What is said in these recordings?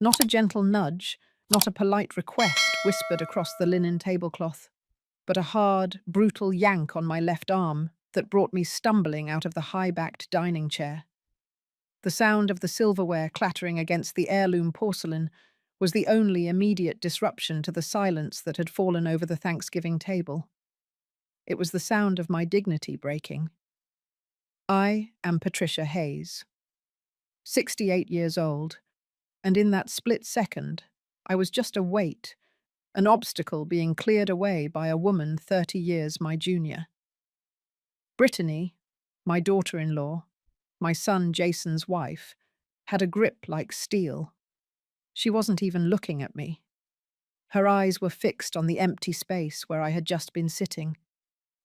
Not a gentle nudge, not a polite request whispered across the linen tablecloth, but a hard, brutal yank on my left arm that brought me stumbling out of the high-backed dining chair. The sound of the silverware clattering against the heirloom porcelain was the only immediate disruption to the silence that had fallen over the Thanksgiving table. It was the sound of my dignity breaking. I am Patricia Hayes, 68 years old, and in that split second, I was just a weight, an obstacle being cleared away by a woman 30 years my junior. Brittany, my daughter-in-law, my son Jason's wife, had a grip like steel. She wasn't even looking at me. Her eyes were fixed on the empty space where I had just been sitting,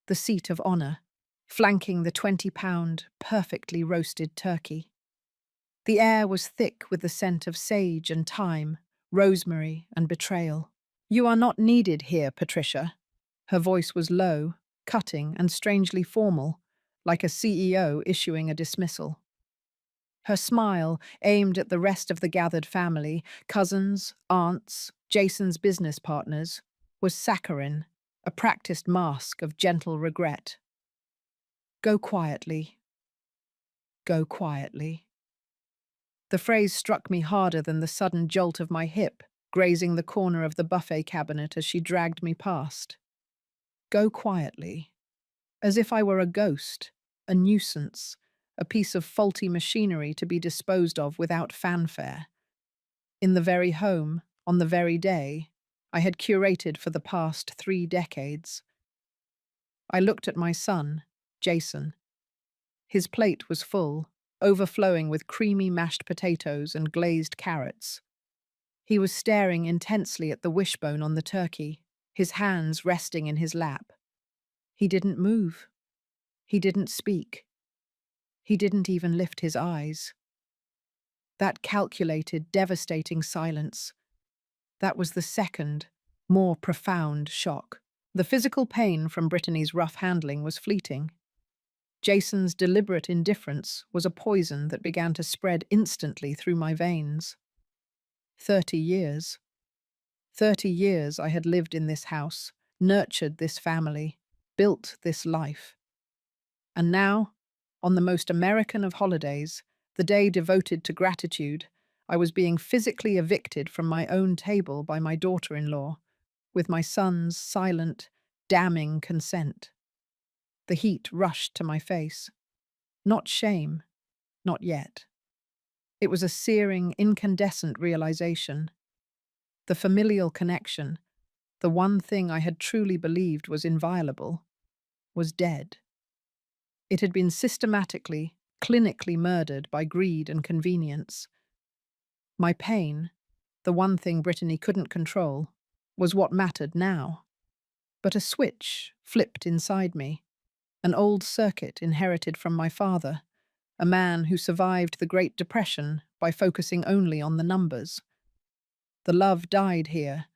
the seat of honor, flanking the 20-pound, perfectly roasted turkey. The air was thick with the scent of sage and thyme, rosemary and betrayal. "You are not needed here, Patricia." Her voice was low, cutting and strangely formal, like a CEO issuing a dismissal. Her smile, aimed at the rest of the gathered family, cousins, aunts, Jason's business partners, was saccharine, a practiced mask of gentle regret. "Go quietly. Go quietly." The phrase struck me harder than the sudden jolt of my hip, grazing the corner of the buffet cabinet as she dragged me past. Go quietly. As if I were a ghost, a nuisance, a piece of faulty machinery to be disposed of without fanfare. In the very home, on the very day, I had curated for the past 3 decades. I looked at my son, Jason. His plate was full, overflowing with creamy mashed potatoes and glazed carrots. He was staring intensely at the wishbone on the turkey, his hands resting in his lap. He didn't move. He didn't speak. He didn't even lift his eyes. That calculated, devastating silence, that was the second, more profound shock. The physical pain from Brittany's rough handling was fleeting. Jason's deliberate indifference was a poison that began to spread instantly through my veins. 30 years. 30 years I had lived in this house, nurtured this family, built this life. And now, on the most American of holidays, the day devoted to gratitude, I was being physically evicted from my own table by my daughter-in-law, with my son's silent, damning consent. The heat rushed to my face. Not shame, not yet. It was a searing, incandescent realization. The familial connection, the one thing I had truly believed was inviolable, was dead. It had been systematically, clinically murdered by greed and convenience. My pain, the one thing Brittany couldn't control, was what mattered now. But a switch flipped inside me, an old circuit inherited from my father, a man who survived the Great Depression by focusing only on the numbers. The love died here,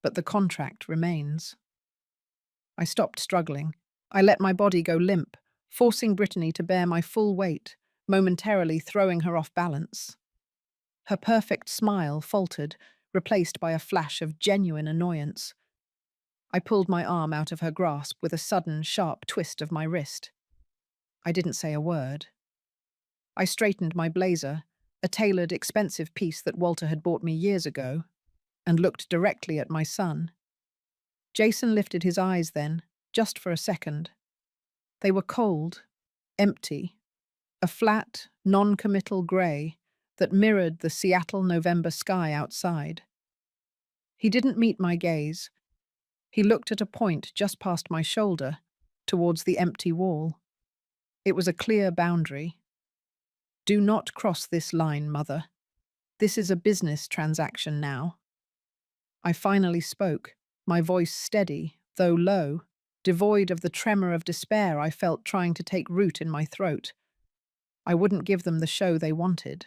but the contract remains. I stopped struggling. I let my body go limp, forcing Brittany to bear my full weight, momentarily throwing her off balance. Her perfect smile faltered, replaced by a flash of genuine annoyance. I pulled my arm out of her grasp with a sudden, sharp twist of my wrist. I didn't say a word. I straightened my blazer, a tailored, expensive piece that Walter had bought me years ago, and looked directly at my son. Jason lifted his eyes then, just for a second. They were cold, empty, a flat, non-committal grey that mirrored the Seattle November sky outside. He didn't meet my gaze. He looked at a point just past my shoulder, towards the empty wall. It was a clear boundary. "Do not cross this line, Mother. This is a business transaction now." I finally spoke, my voice steady, though low, devoid of the tremor of despair I felt trying to take root in my throat. I wouldn't give them the show they wanted.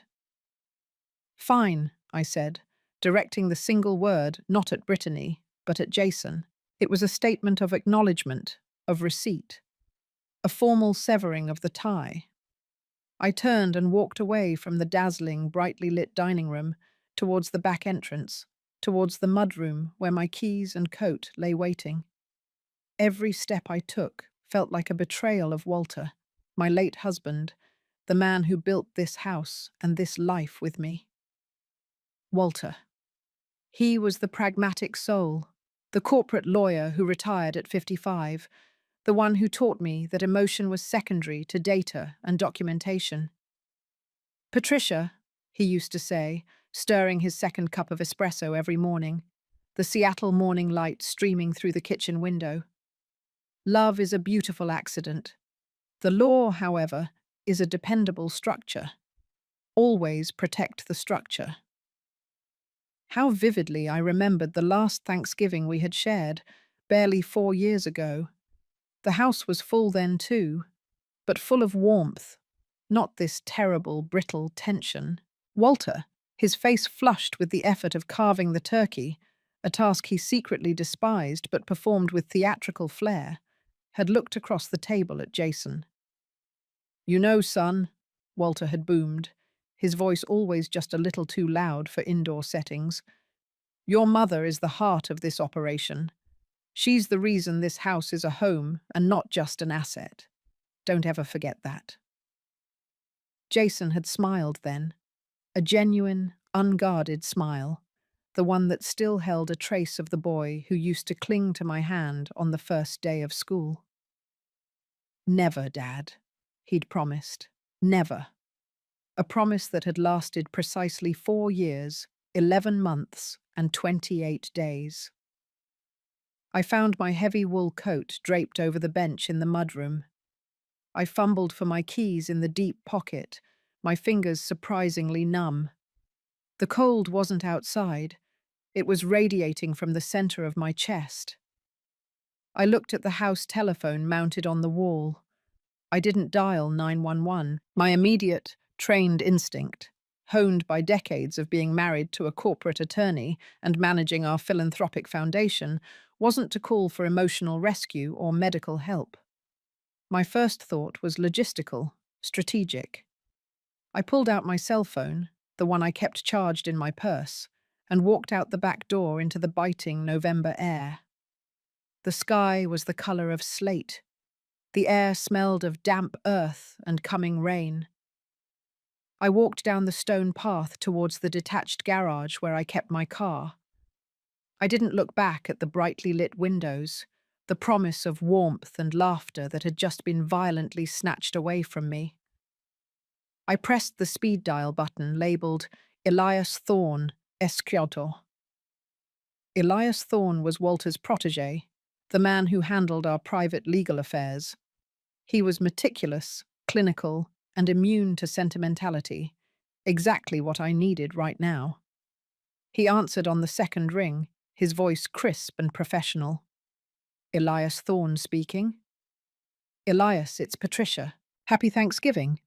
"Fine," I said, directing the single word not at Brittany, but at Jason. It was a statement of acknowledgement, of receipt, a formal severing of the tie. I turned and walked away from the dazzling, brightly lit dining room towards the back entrance, towards the mudroom where my keys and coat lay waiting. Every step I took felt like a betrayal of Walter, my late husband, the man who built this house and this life with me. Walter. He was the pragmatic soul, the corporate lawyer who retired at 55, the one who taught me that emotion was secondary to data and documentation. Patricia, he used to say, stirring his second cup of espresso every morning, the Seattle morning light streaming through the kitchen window. Love is a beautiful accident. The law, however, is a dependable structure. Always protect the structure. How vividly I remembered the last Thanksgiving we had shared, barely 4 years ago. The house was full then too, but full of warmth, not this terrible, brittle tension. Walter, his face flushed with the effort of carving the turkey, a task he secretly despised but performed with theatrical flair, had looked across the table at Jason. "You know, son," Walter had boomed, his voice always just a little too loud for indoor settings, "your mother is the heart of this operation. She's the reason this house is a home and not just an asset. Don't ever forget that." Jason had smiled then, a genuine, unguarded smile, the one that still held a trace of the boy who used to cling to my hand on the first day of school. "Never, Dad," he'd promised. Never. A promise that had lasted precisely 4 years, 11 months, and 28 days. I found my heavy wool coat draped over the bench in the mudroom. I fumbled for my keys in the deep pocket, my fingers surprisingly numb. The cold wasn't outside. It was radiating from the center of my chest. I looked at the house telephone mounted on the wall. I didn't dial 911. My immediate, trained instinct, honed by decades of being married to a corporate attorney and managing our philanthropic foundation, wasn't to call for emotional rescue or medical help. My first thought was logistical, strategic. I pulled out my cell phone, the one I kept charged in my purse, and walked out the back door into the biting November air. The sky was the color of slate. The air smelled of damp earth and coming rain. I walked down the stone path towards the detached garage where I kept my car. I didn't look back at the brightly lit windows, the promise of warmth and laughter that had just been violently snatched away from me. I pressed the speed dial button labeled Elias Thorne, Escritor. Elias Thorne was Walter's protégé, the man who handled our private legal affairs. He was meticulous, clinical, and immune to sentimentality, exactly what I needed right now. He answered on the second ring, his voice crisp and professional. "Elias Thorne speaking." "Elias, it's Patricia. Happy Thanksgiving."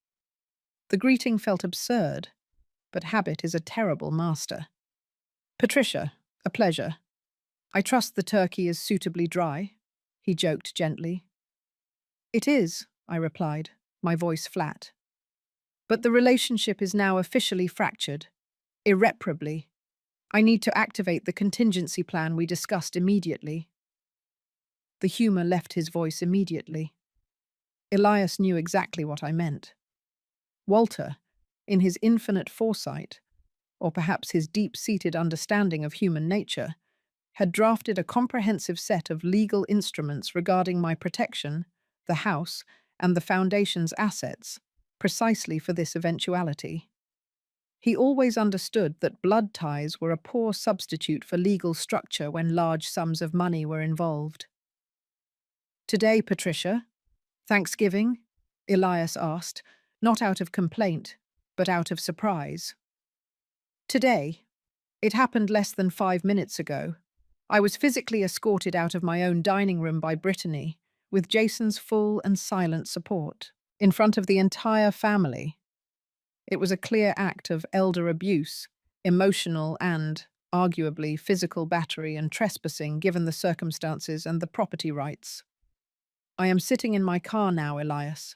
The greeting felt absurd, but habit is a terrible master. "Patricia, a pleasure. I trust the turkey is suitably dry," he joked gently. "It is," I replied, my voice flat. "But the relationship is now officially fractured, irreparably. I need to activate the contingency plan we discussed immediately." The humor left his voice immediately. Elias knew exactly what I meant. Walter, in his infinite foresight, or perhaps his deep-seated understanding of human nature, had drafted a comprehensive set of legal instruments regarding my protection, the house, and the foundation's assets, precisely for this eventuality. He always understood that blood ties were a poor substitute for legal structure when large sums of money were involved. "Today, Patricia? Thanksgiving?" Elias asked, not out of complaint, but out of surprise. "Today. It happened less than 5 minutes ago. I was physically escorted out of my own dining room by Brittany, with Jason's full and silent support, in front of the entire family. It was a clear act of elder abuse, emotional and, arguably, physical battery and trespassing given the circumstances and the property rights. I am sitting in my car now, Elias.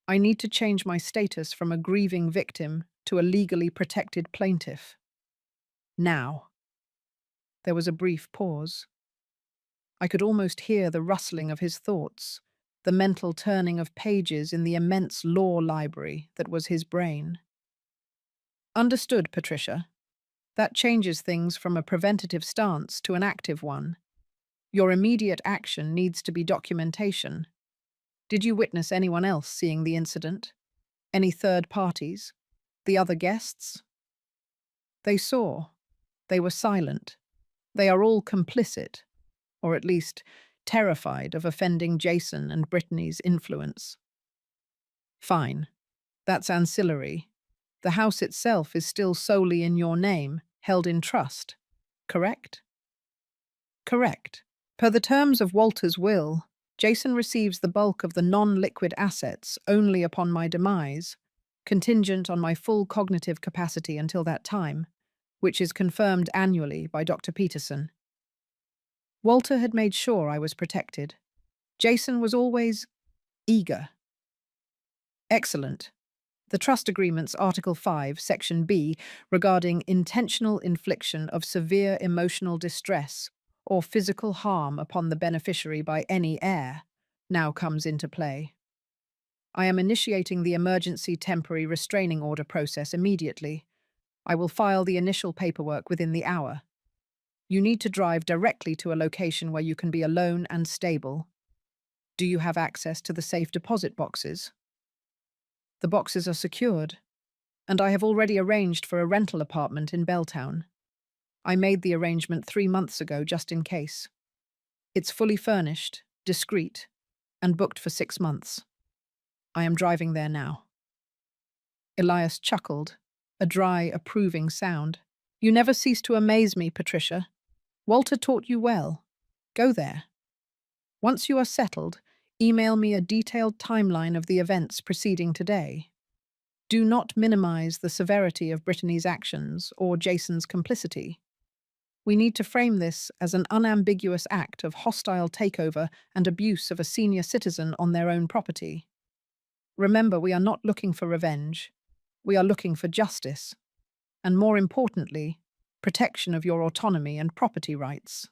I need to change my status from a grieving victim to a legally protected plaintiff." Now. There was a brief pause. I could almost hear the rustling of his thoughts, the mental turning of pages in the immense law library that was his brain. Understood, Patricia. That changes things from a preventative stance to an active one. Your immediate action needs to be documentation. Did you witness anyone else seeing the incident? Any third parties? The other guests? They saw. They were silent. They are all complicit, or at least terrified of offending Jason and Brittany's influence. Fine. That's ancillary. The house itself is still solely in your name, held in trust. Correct? Correct. Per the terms of Walter's will, Jason receives the bulk of the non-liquid assets only upon my demise, contingent on my full cognitive capacity until that time, which is confirmed annually by Dr. Peterson. Walter had made sure I was protected. Jason was always eager. Excellent. The Trust Agreement's Article 5, Section B, regarding intentional infliction of severe emotional distress or physical harm upon the beneficiary by any heir, now comes into play. I am initiating the emergency temporary restraining order process immediately. I will file the initial paperwork within the hour. You need to drive directly to a location where you can be alone and stable. Do you have access to the safe deposit boxes? The boxes are secured, and I have already arranged for a rental apartment in Belltown. I made the arrangement 3 months ago just in case. It's fully furnished, discreet, and booked for 6 months. I am driving there now. Elias chuckled, a dry, approving sound. You never cease to amaze me, Patricia. Walter taught you well. Go there. Once you are settled, email me a detailed timeline of the events preceding today. Do not minimize the severity of Brittany's actions or Jason's complicity. We need to frame this as an unambiguous act of hostile takeover and abuse of a senior citizen on their own property. Remember, we are not looking for revenge. We are looking for justice. And more importantly, protection of your autonomy and property rights.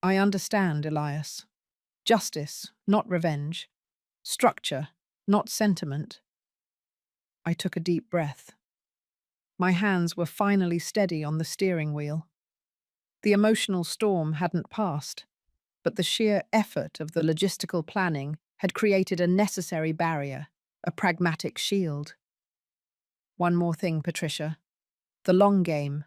I understand, Elias. Justice, not revenge. Structure, not sentiment. I took a deep breath. My hands were finally steady on the steering wheel. The emotional storm hadn't passed, but the sheer effort of the logistical planning had created a necessary barrier, a pragmatic shield. One more thing, Patricia. The long game.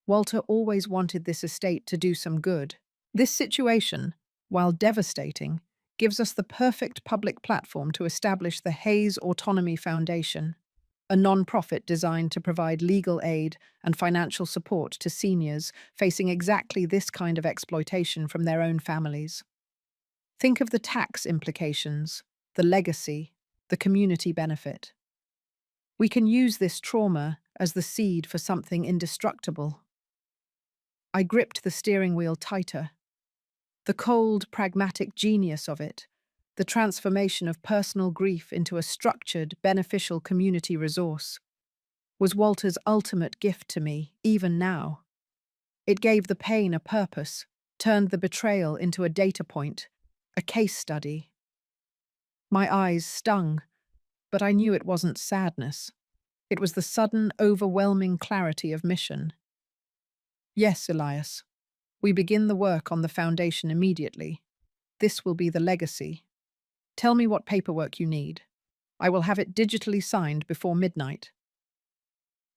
Walter always wanted this estate to do some good. This situation, while devastating, gives us the perfect public platform to establish the Hayes Autonomy Foundation, a non-profit designed to provide legal aid and financial support to seniors facing exactly this kind of exploitation from their own families. Think of the tax implications, the legacy, the community benefit. We can use this trauma as the seed for something indestructible. I gripped the steering wheel tighter. The cold, pragmatic genius of it, the transformation of personal grief into a structured, beneficial community resource, was Walter's ultimate gift to me, even now. It gave the pain a purpose, turned the betrayal into a data point, a case study. My eyes stung, but I knew it wasn't sadness. It was the sudden, overwhelming clarity of mission. Yes, Elias. We begin the work on the foundation immediately. This will be the legacy. Tell me what paperwork you need. I will have it digitally signed before midnight.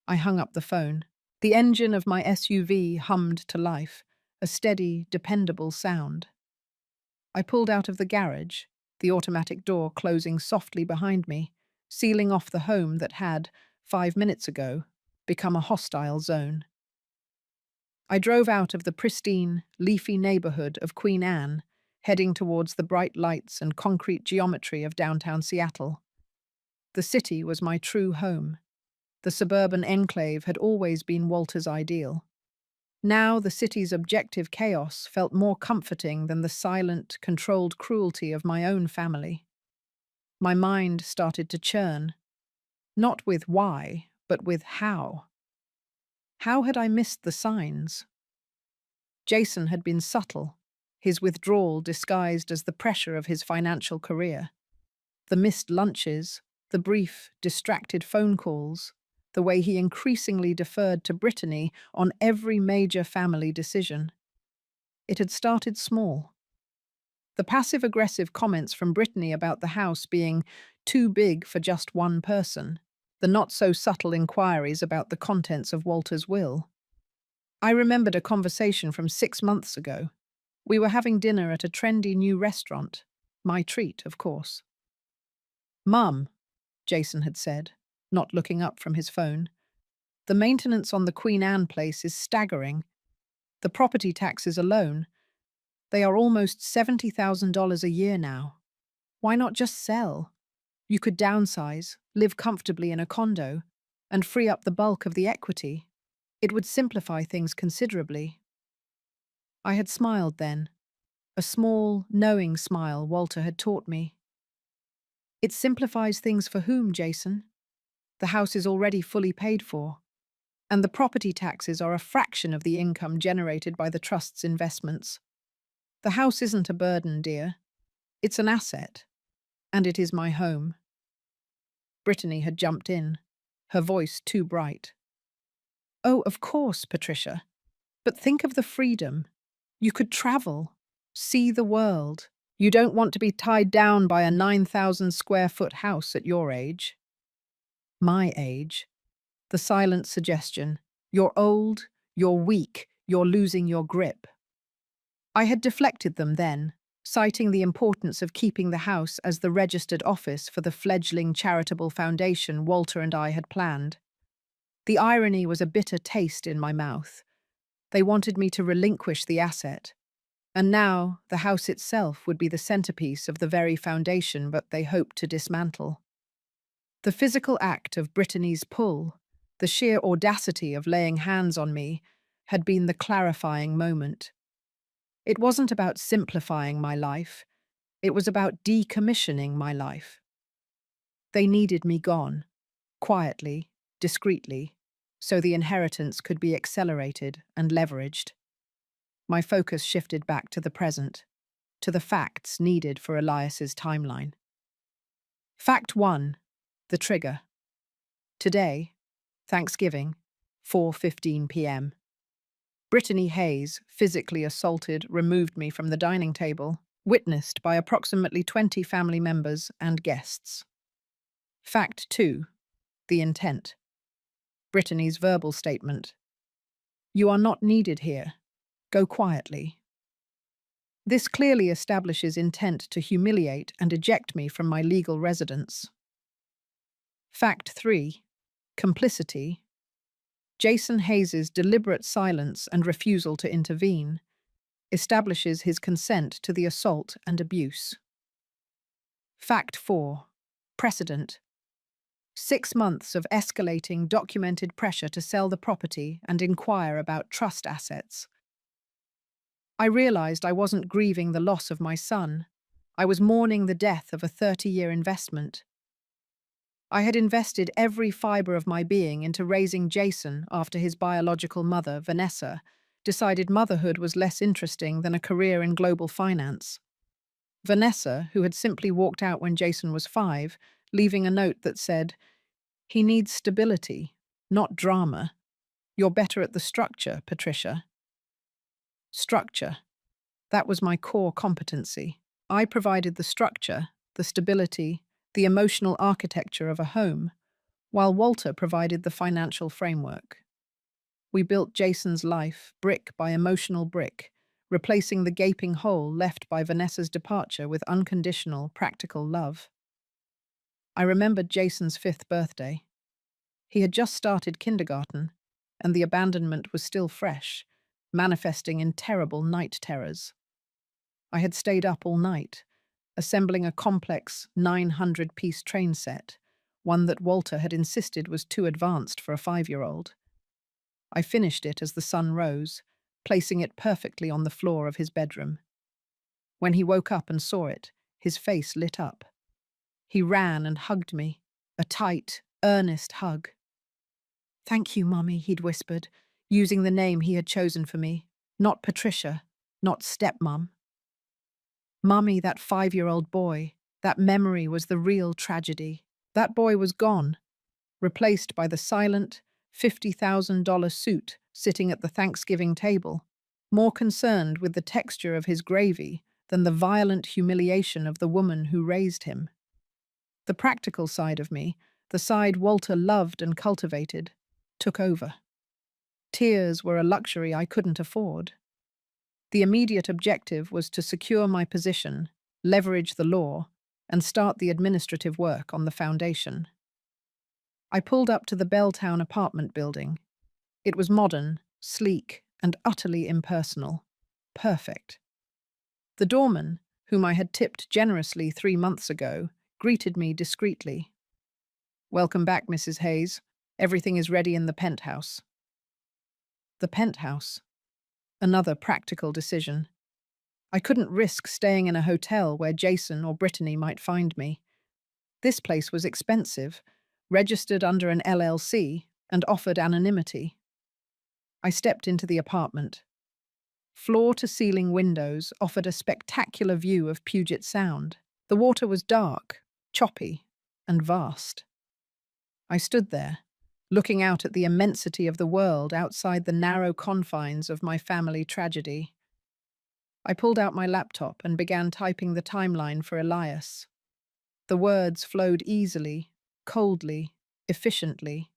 I hung up the phone. The engine of my SUV hummed to life, a steady, dependable sound. I pulled out of the garage, the automatic door closing softly behind me, sealing off the home that had, 5 minutes ago, become a hostile zone. I drove out of the pristine, leafy neighborhood of Queen Anne, heading towards the bright lights and concrete geometry of downtown Seattle. The city was my true home. The suburban enclave had always been Walter's ideal. Now the city's objective chaos felt more comforting than the silent, controlled cruelty of my own family. My mind started to churn, not with why, but with how. How had I missed the signs? Jason had been subtle, his withdrawal disguised as the pressure of his financial career. The missed lunches, the brief, distracted phone calls, the way he increasingly deferred to Brittany on every major family decision. It had started small. The passive-aggressive comments from Brittany about the house being too big for just one person, the not-so-subtle inquiries about the contents of Walter's will. I remembered a conversation from 6 months ago. We were having dinner at a trendy new restaurant. My treat, of course. "Mum," Jason had said, not looking up from his phone, "the maintenance on the Queen Anne place is staggering. The property taxes alone, they are almost $70,000 a year now. Why not just sell? You could downsize, live comfortably in a condo, and free up the bulk of the equity. It would simplify things considerably." I had smiled then, a small, knowing smile Walter had taught me. "It simplifies things for whom, Jason? The house is already fully paid for, and the property taxes are a fraction of the income generated by the trust's investments. The house isn't a burden, dear. It's an asset, and it is my home." Brittany had jumped in, her voice too bright. "Oh, of course, Patricia. But think of the freedom. You could travel, see the world. You don't want to be tied down by a 9,000 square foot house at your age." My age. The silent suggestion. You're old, you're weak, you're losing your grip. I had deflected them then, citing the importance of keeping the house as the registered office for the fledgling charitable foundation Walter and I had planned. The irony was a bitter taste in my mouth. They wanted me to relinquish the asset, and now the house itself would be the centerpiece of the very foundation but they hoped to dismantle. The physical act of Brittany's pull, the sheer audacity of laying hands on me, had been the clarifying moment. It wasn't about simplifying my life, it was about decommissioning my life. They needed me gone, quietly, discreetly, so the inheritance could be accelerated and leveraged. My focus shifted back to the present, to the facts needed for Elias's timeline. Fact 1. The trigger. Today, Thanksgiving, 4:15 p.m. Brittany Hayes, physically assaulted, removed me from the dining table, witnessed by approximately 20 family members and guests. Fact 2. The intent. Brittany's verbal statement. "You are not needed here. Go quietly." This clearly establishes intent to humiliate and eject me from my legal residence. Fact 3. Complicity. Jason Hayes's deliberate silence and refusal to intervene establishes his consent to the assault and abuse. Fact 4. Precedent. 6 months of escalating documented pressure to sell the property and inquire about trust assets. I realized I wasn't grieving the loss of my son. I was mourning the death of a 30-year investment. I had invested every fiber of my being into raising Jason after his biological mother, Vanessa, decided motherhood was less interesting than a career in global finance. Vanessa, who had simply walked out when Jason was 5, leaving a note that said, "He needs stability, not drama. You're better at the structure, Patricia." Structure. That was my core competency. I provided the structure, the stability, the emotional architecture of a home, while Walter provided the financial framework. We built Jason's life brick by emotional brick, replacing the gaping hole left by Vanessa's departure with unconditional, practical love. I remembered Jason's 5th birthday. He had just started kindergarten, and the abandonment was still fresh, manifesting in terrible night terrors. I had stayed up all night, assembling a complex 900-piece train set, one that Walter had insisted was too advanced for a 5-year-old. I finished it as the sun rose, placing it perfectly on the floor of his bedroom. When he woke up and saw it, his face lit up. He ran and hugged me, a tight, earnest hug. "Thank you, Mummy," he'd whispered. using the name he had chosen for me. Not Patricia, not stepmom. Mummy, that 5-year-old boy, that memory was the real tragedy. That boy was gone, replaced by the silent, $50,000 suit sitting at the Thanksgiving table, more concerned with the texture of his gravy than the violent humiliation of the woman who raised him. The practical side of me, the side Walter loved and cultivated, took over. Tears were a luxury I couldn't afford. The immediate objective was to secure my position, leverage the law, and start the administrative work on the foundation. I pulled up to the Belltown apartment building. It was modern, sleek, and utterly impersonal. Perfect. The doorman, whom I had tipped generously 3 months ago, greeted me discreetly. "Welcome back, Mrs. Hayes. Everything is ready in the penthouse." The penthouse. Another practical decision. I couldn't risk staying in a hotel where Jason or Brittany might find me. This place was expensive, registered under an LLC, and offered anonymity. I stepped into the apartment. Floor-to-ceiling windows offered a spectacular view of Puget Sound. The water was dark, choppy, and vast. I stood there, looking out at the immensity of the world outside the narrow confines of my family tragedy. I pulled out my laptop and began typing the timeline for Elias. The words flowed easily, coldly, efficiently.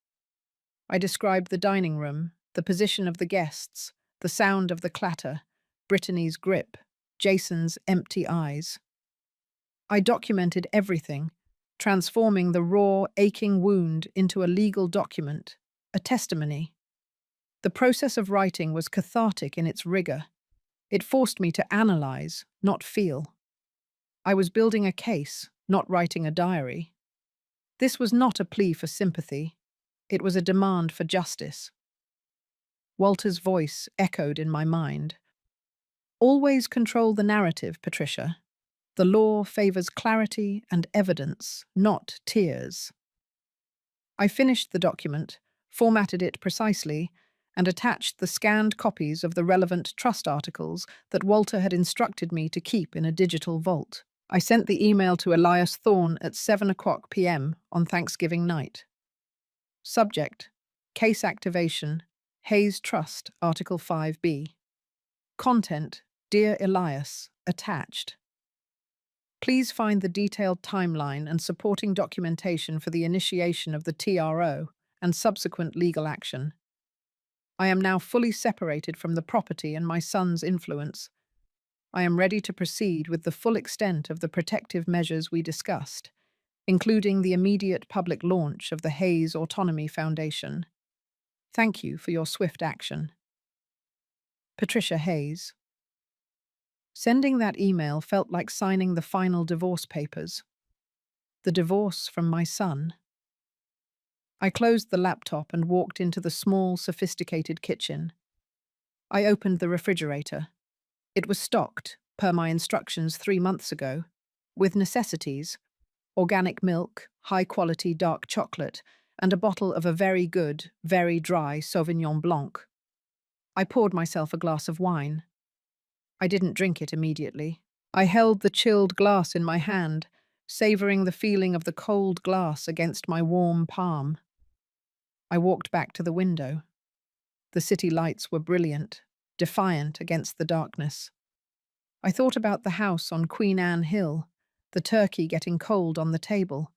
I described the dining room, the position of the guests, the sound of the clatter, Brittany's grip, Jason's empty eyes. I documented everything, transforming the raw, aching wound into a legal document, a testimony. The process of writing was cathartic in its rigor. It forced me to analyze, not feel. I was building a case, not writing a diary. This was not a plea for sympathy. It was a demand for justice. Walter's voice echoed in my mind. "Always control the narrative, Patricia. The law favors clarity and evidence, not tears." I finished the document, formatted it precisely, and attached the scanned copies of the relevant trust articles that Walter had instructed me to keep in a digital vault. I sent the email to Elias Thorne at 7:00 p.m. on Thanksgiving night. Subject: Case Activation, Hayes Trust, Article 5B. Content: Dear Elias, attached. Please find the detailed timeline and supporting documentation for the initiation of the TRO and subsequent legal action. I am now fully separated from the property and my son's influence. I am ready to proceed with the full extent of the protective measures we discussed, including the immediate public launch of the Hayes Autonomy Foundation. Thank you for your swift action. Patricia Hayes. Sending that email felt like signing the final divorce papers. The divorce from my son. I closed the laptop and walked into the small, sophisticated kitchen. I opened the refrigerator. It was stocked, per my instructions 3 months ago, with necessities: organic milk, high-quality dark chocolate, and a bottle of a very good, very dry Sauvignon Blanc. I poured myself a glass of wine. I didn't drink it immediately. I held the chilled glass in my hand, savoring the feeling of the cold glass against my warm palm. I walked back to the window. The city lights were brilliant, defiant against the darkness. I thought about the house on Queen Anne Hill, the turkey getting cold on the table,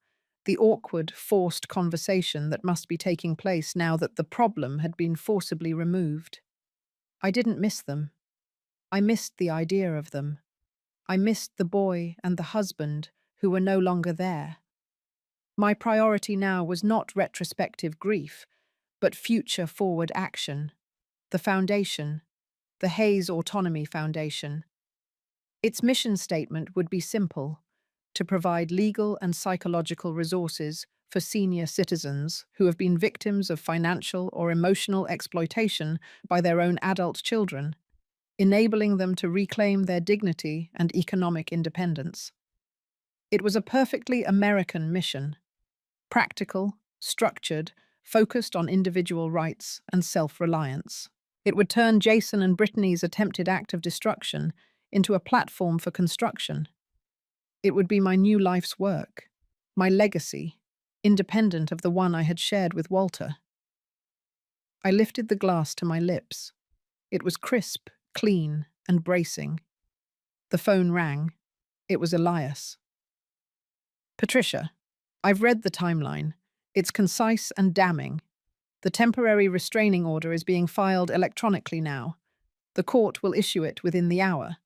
the awkward, forced conversation that must be taking place now that the problem had been forcibly removed. I didn't miss them. I missed the idea of them. I missed the boy and the husband who were no longer there. My priority now was not retrospective grief, but future-forward action. The foundation, the Hayes Autonomy Foundation. Its mission statement would be simple: to provide legal and psychological resources for senior citizens who have been victims of financial or emotional exploitation by their own adult children, enabling them to reclaim their dignity and economic independence. It was a perfectly American mission: practical, structured, focused on individual rights and self-reliance. It would turn Jason and Brittany's attempted act of destruction into a platform for construction. It would be my new life's work, my legacy, independent of the one I had shared with Walter. I lifted the glass to my lips. It was crisp, clean, and bracing. The phone rang. It was Elias. Patricia, I've read the timeline. It's concise and damning. The temporary restraining order is being filed electronically now. The court will issue it within the hour.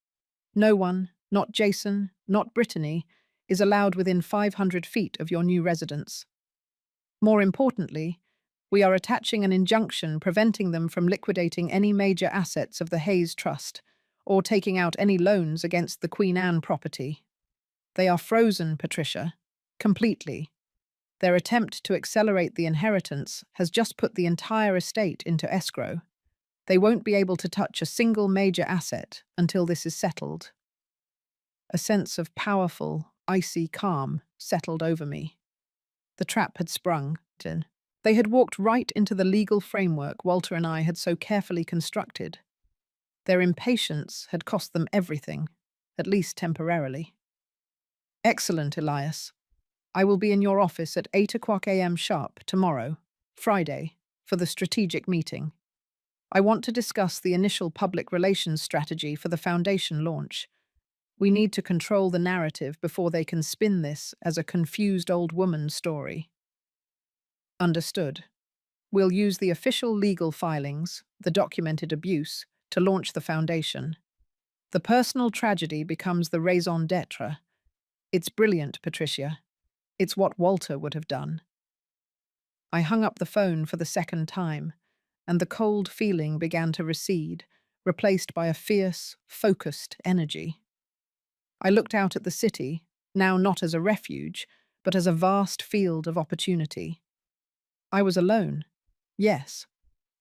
No one, not Jason, not Brittany, is allowed within 500 feet of your new residence. More importantly, we are attaching an injunction preventing them from liquidating any major assets of the Hayes Trust or taking out any loans against the Queen Anne property. They are frozen, Patricia, completely. Their attempt to accelerate the inheritance has just put the entire estate into escrow. They won't be able to touch a single major asset until this is settled. A sense of powerful, icy calm settled over me. The trap had sprung. They had walked right into the legal framework Walter and I had so carefully constructed. Their impatience had cost them everything, at least temporarily. Excellent, Elias. I will be in your office at 8 a.m. sharp tomorrow, Friday, for the strategic meeting. I want to discuss the initial public relations strategy for the foundation launch. We need to control the narrative before they can spin this as a confused old woman story. Understood. We'll use the official legal filings, the documented abuse, to launch the foundation. The personal tragedy becomes the raison d'etre. It's brilliant, Patricia. It's what Walter would have done. I hung up the phone for the second time, and the cold feeling began to recede, replaced by a fierce, focused energy. I looked out at the city, now not as a refuge, but as a vast field of opportunity. I was alone, yes,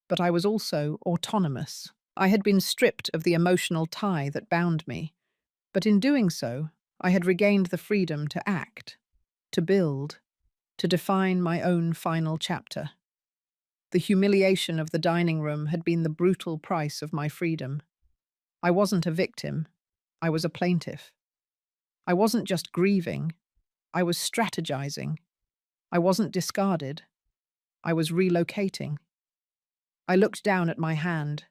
but I was also autonomous. I had been stripped of the emotional tie that bound me, but in doing so, I had regained the freedom to act, to build, to define my own final chapter. The humiliation of the dining room had been the brutal price of my freedom. I wasn't a victim, I was a plaintiff. I wasn't just grieving, I was strategizing. I wasn't discarded, I was relocating. I looked down at my hand.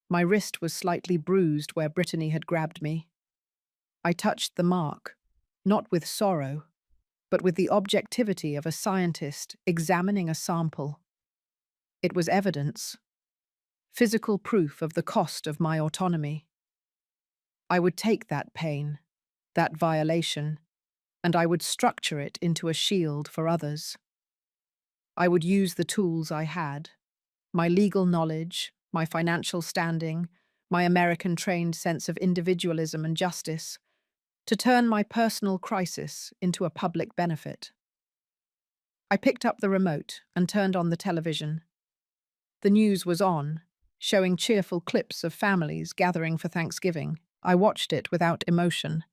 My wrist was slightly bruised where Brittany had grabbed me. I touched the mark, not with sorrow, but with the objectivity of a scientist examining a sample. It was evidence, physical proof of the cost of my autonomy. I would take that pain, that violation, and I would structure it into a shield for others. I would use the tools I had, my legal knowledge, my financial standing, my American-trained sense of individualism and justice, to turn my personal crisis into a public benefit. I picked up the remote and turned on the television. The news was on, showing cheerful clips of families gathering for Thanksgiving. I watched it without emotion,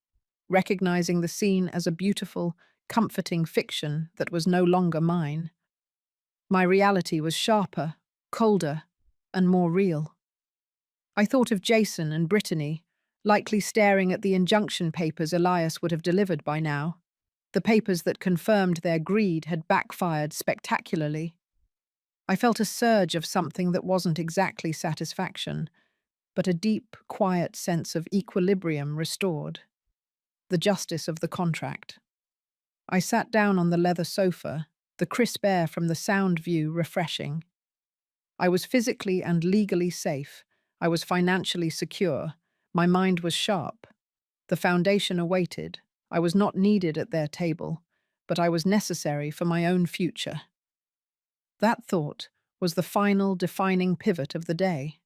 recognizing the scene as a beautiful, comforting fiction that was no longer mine. My reality was sharper, colder, and more real. I thought of Jason and Brittany, likely staring at the injunction papers Elias would have delivered by now. The papers that confirmed their greed had backfired spectacularly. I felt a surge of something that wasn't exactly satisfaction, but a deep, quiet sense of equilibrium restored. The justice of the contract. I sat down on the leather sofa, the crisp air from the sound view refreshing. I was physically and legally safe. I was financially secure. My mind was sharp. The foundation awaited. I was not needed at their table, but I was necessary for my own future. That thought was the final defining pivot of the day.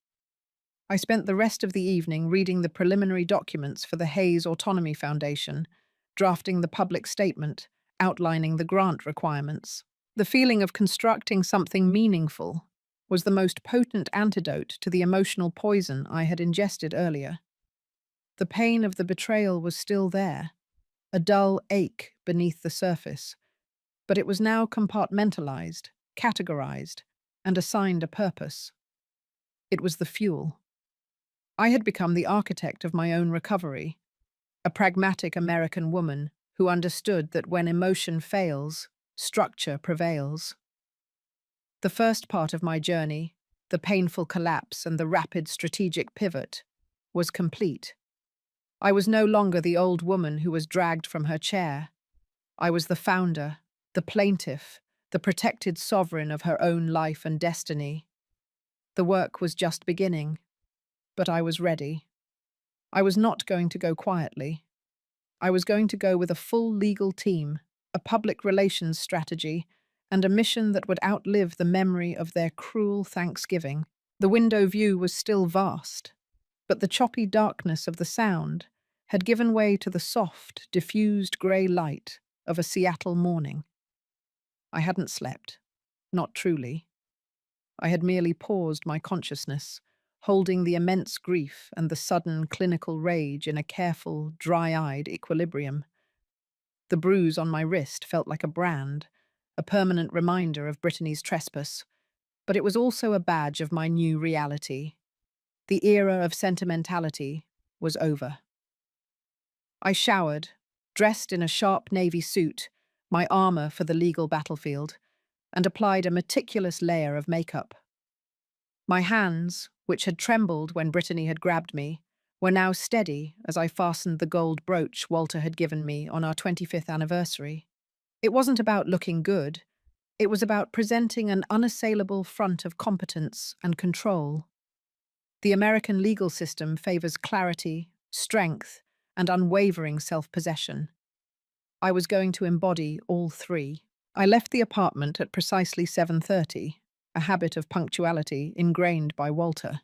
I spent the rest of the evening reading the preliminary documents for the Hayes Autonomy Foundation, drafting the public statement, outlining the grant requirements. The feeling of constructing something meaningful was the most potent antidote to the emotional poison I had ingested earlier. The pain of the betrayal was still there, a dull ache beneath the surface, but it was now compartmentalized, categorized, and assigned a purpose. It was the fuel. I had become the architect of my own recovery, a pragmatic American woman who understood that when emotion fails, structure prevails. The first part of my journey, the painful collapse and the rapid strategic pivot, was complete. I was no longer the old woman who was dragged from her chair. I was the founder, the plaintiff, the protected sovereign of her own life and destiny. The work was just beginning, but I was ready. I was not going to go quietly. I was going to go with a full legal team, a public relations strategy, and a mission that would outlive the memory of their cruel Thanksgiving. The window view was still vast, but the choppy darkness of the sound had given way to the soft, diffused grey light of a Seattle morning. I hadn't slept, not truly. I had merely paused my consciousness, holding the immense grief and the sudden clinical rage in a careful, dry-eyed equilibrium. The bruise on my wrist felt like a brand, a permanent reminder of Brittany's trespass, but it was also a badge of my new reality. The era of sentimentality was over. I showered, dressed in a sharp navy suit, my armor for the legal battlefield, and applied a meticulous layer of makeup. My hands, which had trembled when Brittany had grabbed me, were now steady as I fastened the gold brooch Walter had given me on our 25th anniversary. It wasn't about looking good. It was about presenting an unassailable front of competence and control. The American legal system favors clarity, strength, and unwavering self-possession. I was going to embody all three. I left the apartment at precisely 7:30, a habit of punctuality ingrained by Walter.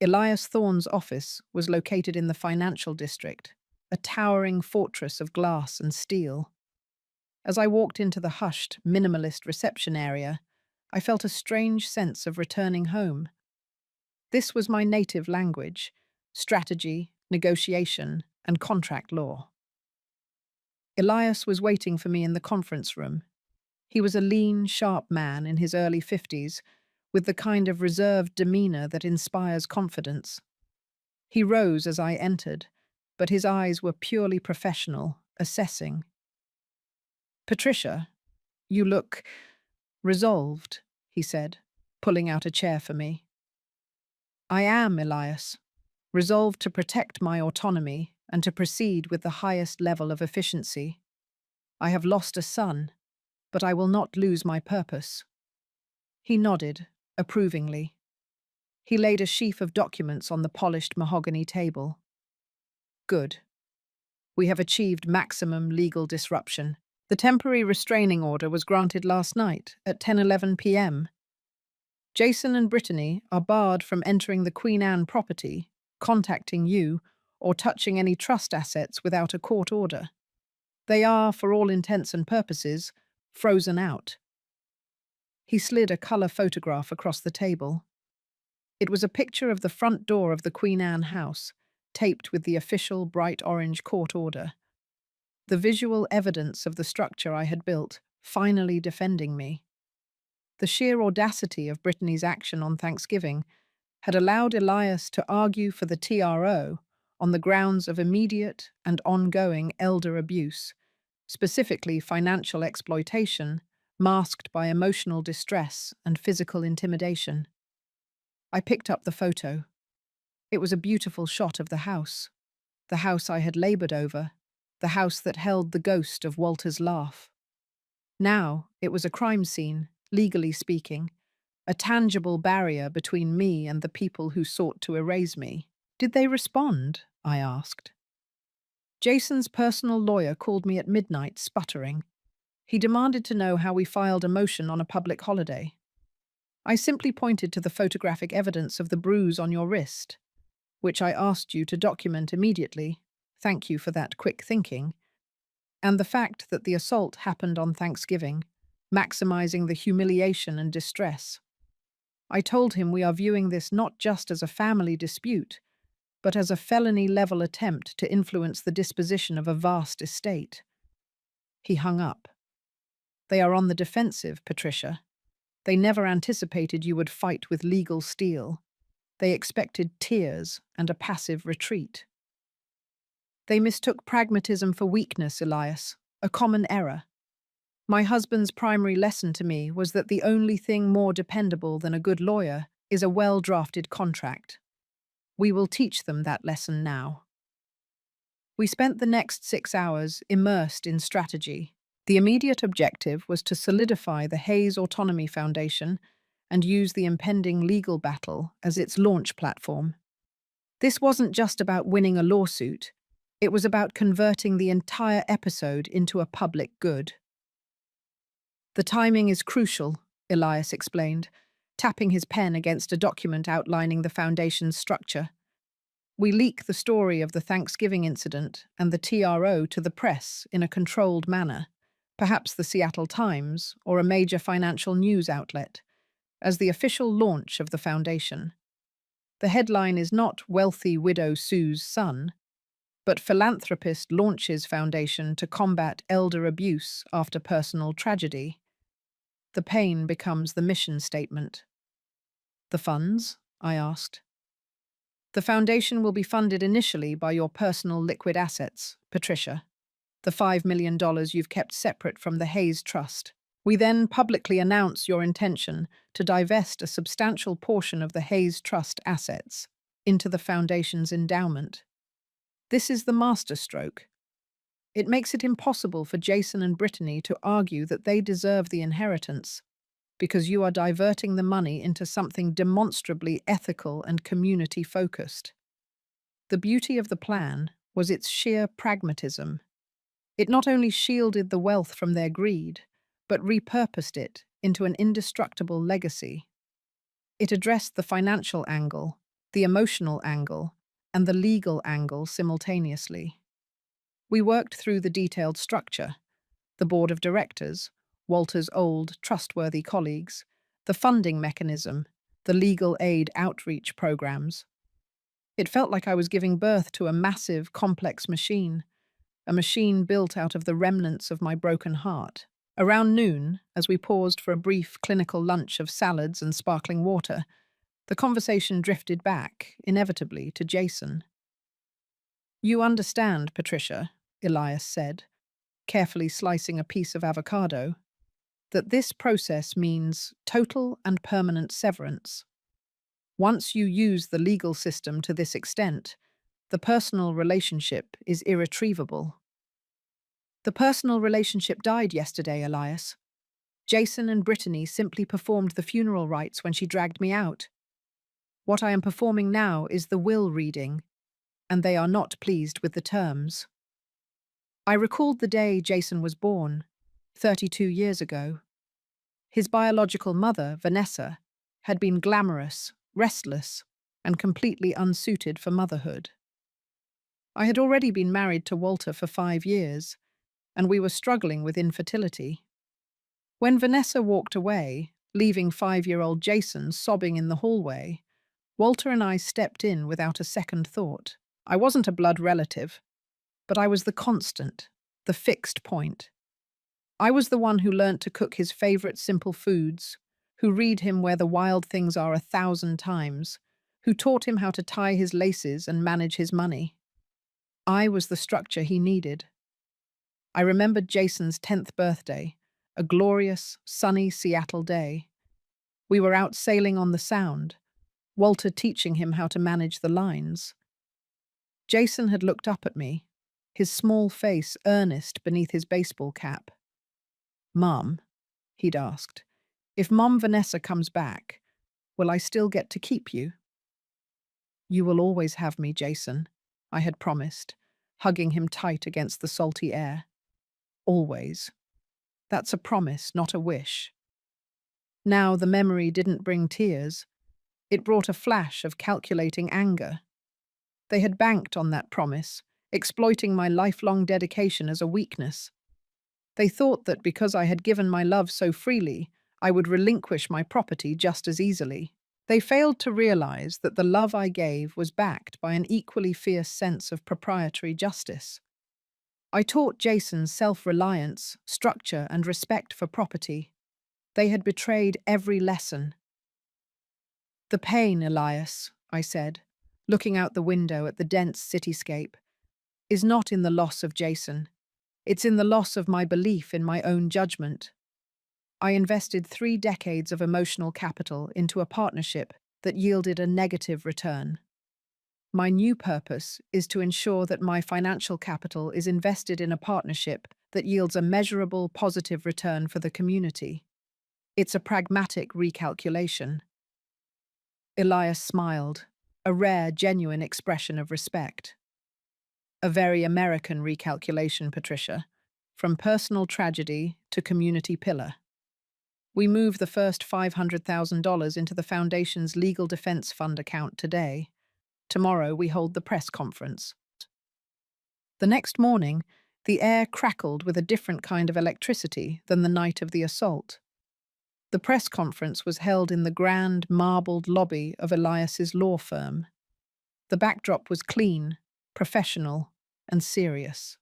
Elias Thorne's office was located in the financial district, a towering fortress of glass and steel. As I walked into the hushed, minimalist reception area, I felt a strange sense of returning home. This was my native language: strategy, negotiation, and contract law. Elias was waiting for me in the conference room. He was a lean, sharp man in his early 50s, with the kind of reserved demeanor that inspires confidence. He rose as I entered, but his eyes were purely professional, assessing. "Patricia, you look resolved," he said, pulling out a chair for me. "I am, Elias, resolved to protect my autonomy and to proceed with the highest level of efficiency. I have lost a son, but I will not lose my purpose." He nodded, approvingly. He laid a sheaf of documents on the polished mahogany table. "Good. We have achieved maximum legal disruption. The temporary restraining order was granted last night at 10:11 p.m. Jason and Brittany are barred from entering the Queen Anne property, contacting you, or touching any trust assets without a court order. They are, for all intents and purposes, frozen out." He slid a colour photograph across the table. It was a picture of the front door of the Queen Anne house, taped with the official bright orange court order. The visual evidence of the structure I had built, finally defending me. The sheer audacity of Brittany's action on Thanksgiving had allowed Elias to argue for the TRO on the grounds of immediate and ongoing elder abuse, specifically financial exploitation, masked by emotional distress and physical intimidation. I picked up the photo. It was a beautiful shot of the house I had labored over, the house that held the ghost of Walter's laugh. Now it was a crime scene, legally speaking, a tangible barrier between me and the people who sought to erase me. "Did they respond?" I asked. Jason's personal lawyer called me at midnight, sputtering. He demanded to know how we filed a motion on a public holiday. I simply pointed to the photographic evidence of the bruise on your wrist, which I asked you to document immediately. Thank you for that quick thinking. And the fact that the assault happened on Thanksgiving, maximizing the humiliation and distress. I told him we are viewing this not just as a family dispute, but as a felony-level attempt to influence the disposition of a vast estate. He hung up. "They are on the defensive, Patricia. They never anticipated you would fight with legal steel. They expected tears and a passive retreat. They mistook pragmatism for weakness, Elias, a common error. My husband's primary lesson to me was that the only thing more dependable than a good lawyer is a well-drafted contract. We will teach them that lesson now. We spent the next 6 hours immersed in strategy. The immediate objective was to solidify the Hayes Autonomy Foundation and use the impending legal battle as its launch platform. This wasn't just about winning a lawsuit, it was about converting the entire episode into a public good. The timing is crucial, Elias explained, tapping his pen against a document outlining the foundation's structure. We leak the story of the Thanksgiving incident and the TRO to the press in a controlled manner, perhaps the Seattle Times or a major financial news outlet, as the official launch of the foundation. The headline is not Wealthy Widow Sue's Son, but Philanthropist Launches Foundation to Combat Elder Abuse After Personal Tragedy. The pain becomes the mission statement. The funds? I asked. The foundation will be funded initially by your personal liquid assets, Patricia, the $5 million you've kept separate from the Hayes Trust. We then publicly announce your intention to divest a substantial portion of the Hayes Trust assets into the foundation's endowment. This is the masterstroke. It makes it impossible for Jason and Brittany to argue that they deserve the inheritance, because you are diverting the money into something demonstrably ethical and community-focused. The beauty of the plan was its sheer pragmatism. It not only shielded the wealth from their greed, but repurposed it into an indestructible legacy. It addressed the financial angle, the emotional angle, and the legal angle simultaneously. We worked through the detailed structure, the board of directors, Walter's old, trustworthy colleagues, the funding mechanism, the legal aid outreach programs. It felt like I was giving birth to a massive, complex machine, a machine built out of the remnants of my broken heart. Around noon, as we paused for a brief clinical lunch of salads and sparkling water, the conversation drifted back, inevitably, to Jason. "You understand, Patricia," Elias said, carefully slicing a piece of avocado, "that this process means total and permanent severance. Once you use the legal system to this extent, the personal relationship is irretrievable." "The personal relationship died yesterday, Elias. Jason and Brittany simply performed the funeral rites when she dragged me out. What I am performing now is the will reading, and they are not pleased with the terms." I recalled the day Jason was born, 32 years ago. His biological mother, Vanessa, had been glamorous, restless, and completely unsuited for motherhood. I had already been married to Walter for 5 years, and we were struggling with infertility. When Vanessa walked away, leaving 5-year-old Jason sobbing in the hallway, Walter and I stepped in without a second thought. I wasn't a blood relative, but I was the constant, the fixed point. I was the one who learnt to cook his favorite simple foods, who read him Where the Wild Things Are 1,000 times, who taught him how to tie his laces and manage his money. I was the structure he needed. I remembered Jason's 10th birthday, a glorious, sunny Seattle day. We were out sailing on the Sound, Walter teaching him how to manage the lines. Jason had looked up at me, his small face earnest beneath his baseball cap. "Mum," he'd asked, "if Mom Vanessa comes back, will I still get to keep you?" "You will always have me, Jason," I had promised, hugging him tight against the salty air. "Always. That's a promise, not a wish." Now the memory didn't bring tears. It brought a flash of calculating anger. They had banked on that promise, exploiting my lifelong dedication as a weakness. They thought that because I had given my love so freely, I would relinquish my property just as easily. They failed to realize that the love I gave was backed by an equally fierce sense of proprietary justice. I taught Jason self-reliance, structure, and respect for property. They had betrayed every lesson. "The pain, Elias," I said, looking out the window at the dense cityscape, "is not in the loss of Jason. It's in the loss of my belief in my own judgment. I invested 3 decades of emotional capital into a partnership that yielded a negative return. My new purpose is to ensure that my financial capital is invested in a partnership that yields a measurable positive return for the community. It's a pragmatic recalculation." Elias smiled, a rare, genuine expression of respect. "A very American recalculation, Patricia. From personal tragedy to community pillar. We move the first $500,000 into the Foundation's Legal Defense Fund account today. Tomorrow we hold the press conference." The next morning, the air crackled with a different kind of electricity than the night of the assault. The press conference was held in the grand, marbled lobby of Elias's law firm. The backdrop was clean, professional, and serious.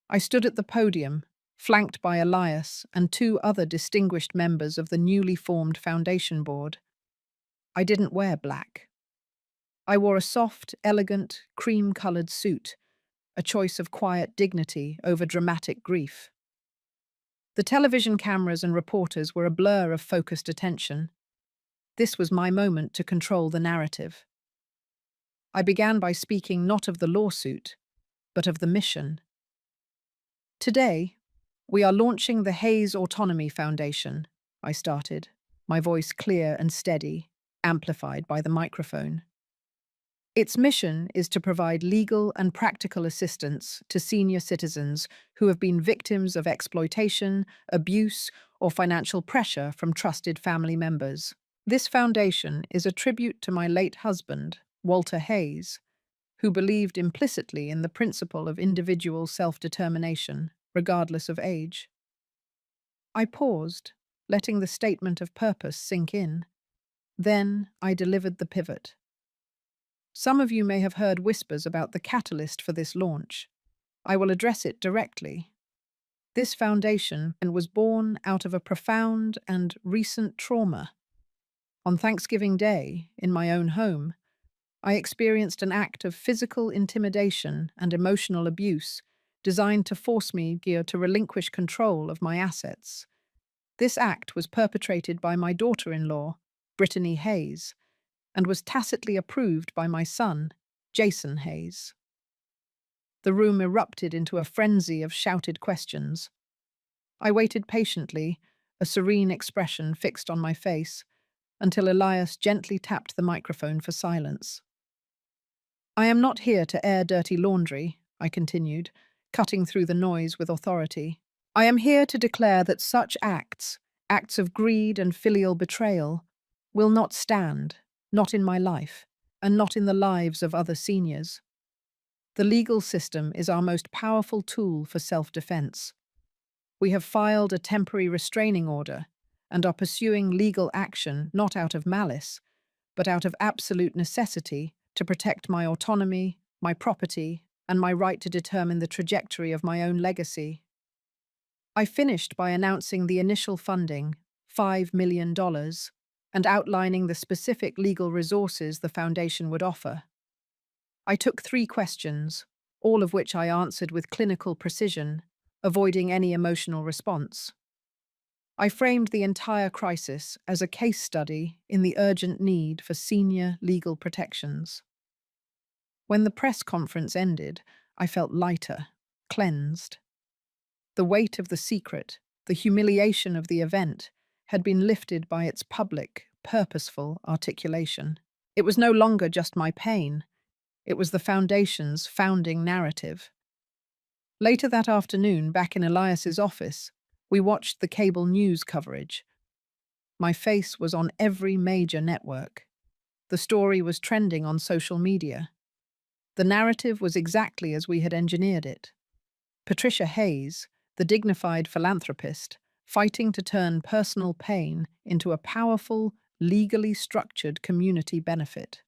I stood at the podium, flanked by Elias and 2 other distinguished members of the newly formed foundation board. I didn't wear black. I wore a soft, elegant, cream-colored suit, a choice of quiet dignity over dramatic grief. The television cameras and reporters were a blur of focused attention. This was my moment to control the narrative. I began by speaking not of the lawsuit, but of the mission. "Today, we are launching the Hayes Autonomy Foundation," I started, my voice clear and steady, amplified by the microphone. "Its mission is to provide legal and practical assistance to senior citizens who have been victims of exploitation, abuse, or financial pressure from trusted family members. This foundation is a tribute to my late husband, Walter Hayes, who believed implicitly in the principle of individual self-determination, regardless of age." I paused, letting the statement of purpose sink in. Then I delivered the pivot. "Some of you may have heard whispers about the catalyst for this launch. I will address it directly. This foundation was born out of a profound and recent trauma. On Thanksgiving Day, in my own home, I experienced an act of physical intimidation and emotional abuse designed to force me to relinquish control of my assets. This act was perpetrated by my daughter-in-law, Brittany Hayes, and was tacitly approved by my son, Jason Hayes." The room erupted into a frenzy of shouted questions. I waited patiently, a serene expression fixed on my face, until Elias gently tapped the microphone for silence. "I am not here to air dirty laundry," I continued, cutting through the noise with authority. "I am here to declare that such acts, acts of greed and filial betrayal, will not stand, not in my life, and not in the lives of other seniors. The legal system is our most powerful tool for self-defense. We have filed a temporary restraining order and are pursuing legal action not out of malice, but out of absolute necessity to protect my autonomy, my property, and my right to determine the trajectory of my own legacy." I finished by announcing the initial funding, $5 million, and outlining the specific legal resources the foundation would offer. I took 3 questions, all of which I answered with clinical precision, avoiding any emotional response. I framed the entire crisis as a case study in the urgent need for senior legal protections. When the press conference ended, I felt lighter, cleansed. The weight of the secret, the humiliation of the event, had been lifted by its public, purposeful articulation. It was no longer just my pain. It was the Foundation's founding narrative. Later that afternoon, back in Elias's office, we watched the cable news coverage. My face was on every major network. The story was trending on social media. The narrative was exactly as we had engineered it. Patricia Hayes, the dignified philanthropist, fighting to turn personal pain into a powerful, legally structured community benefit.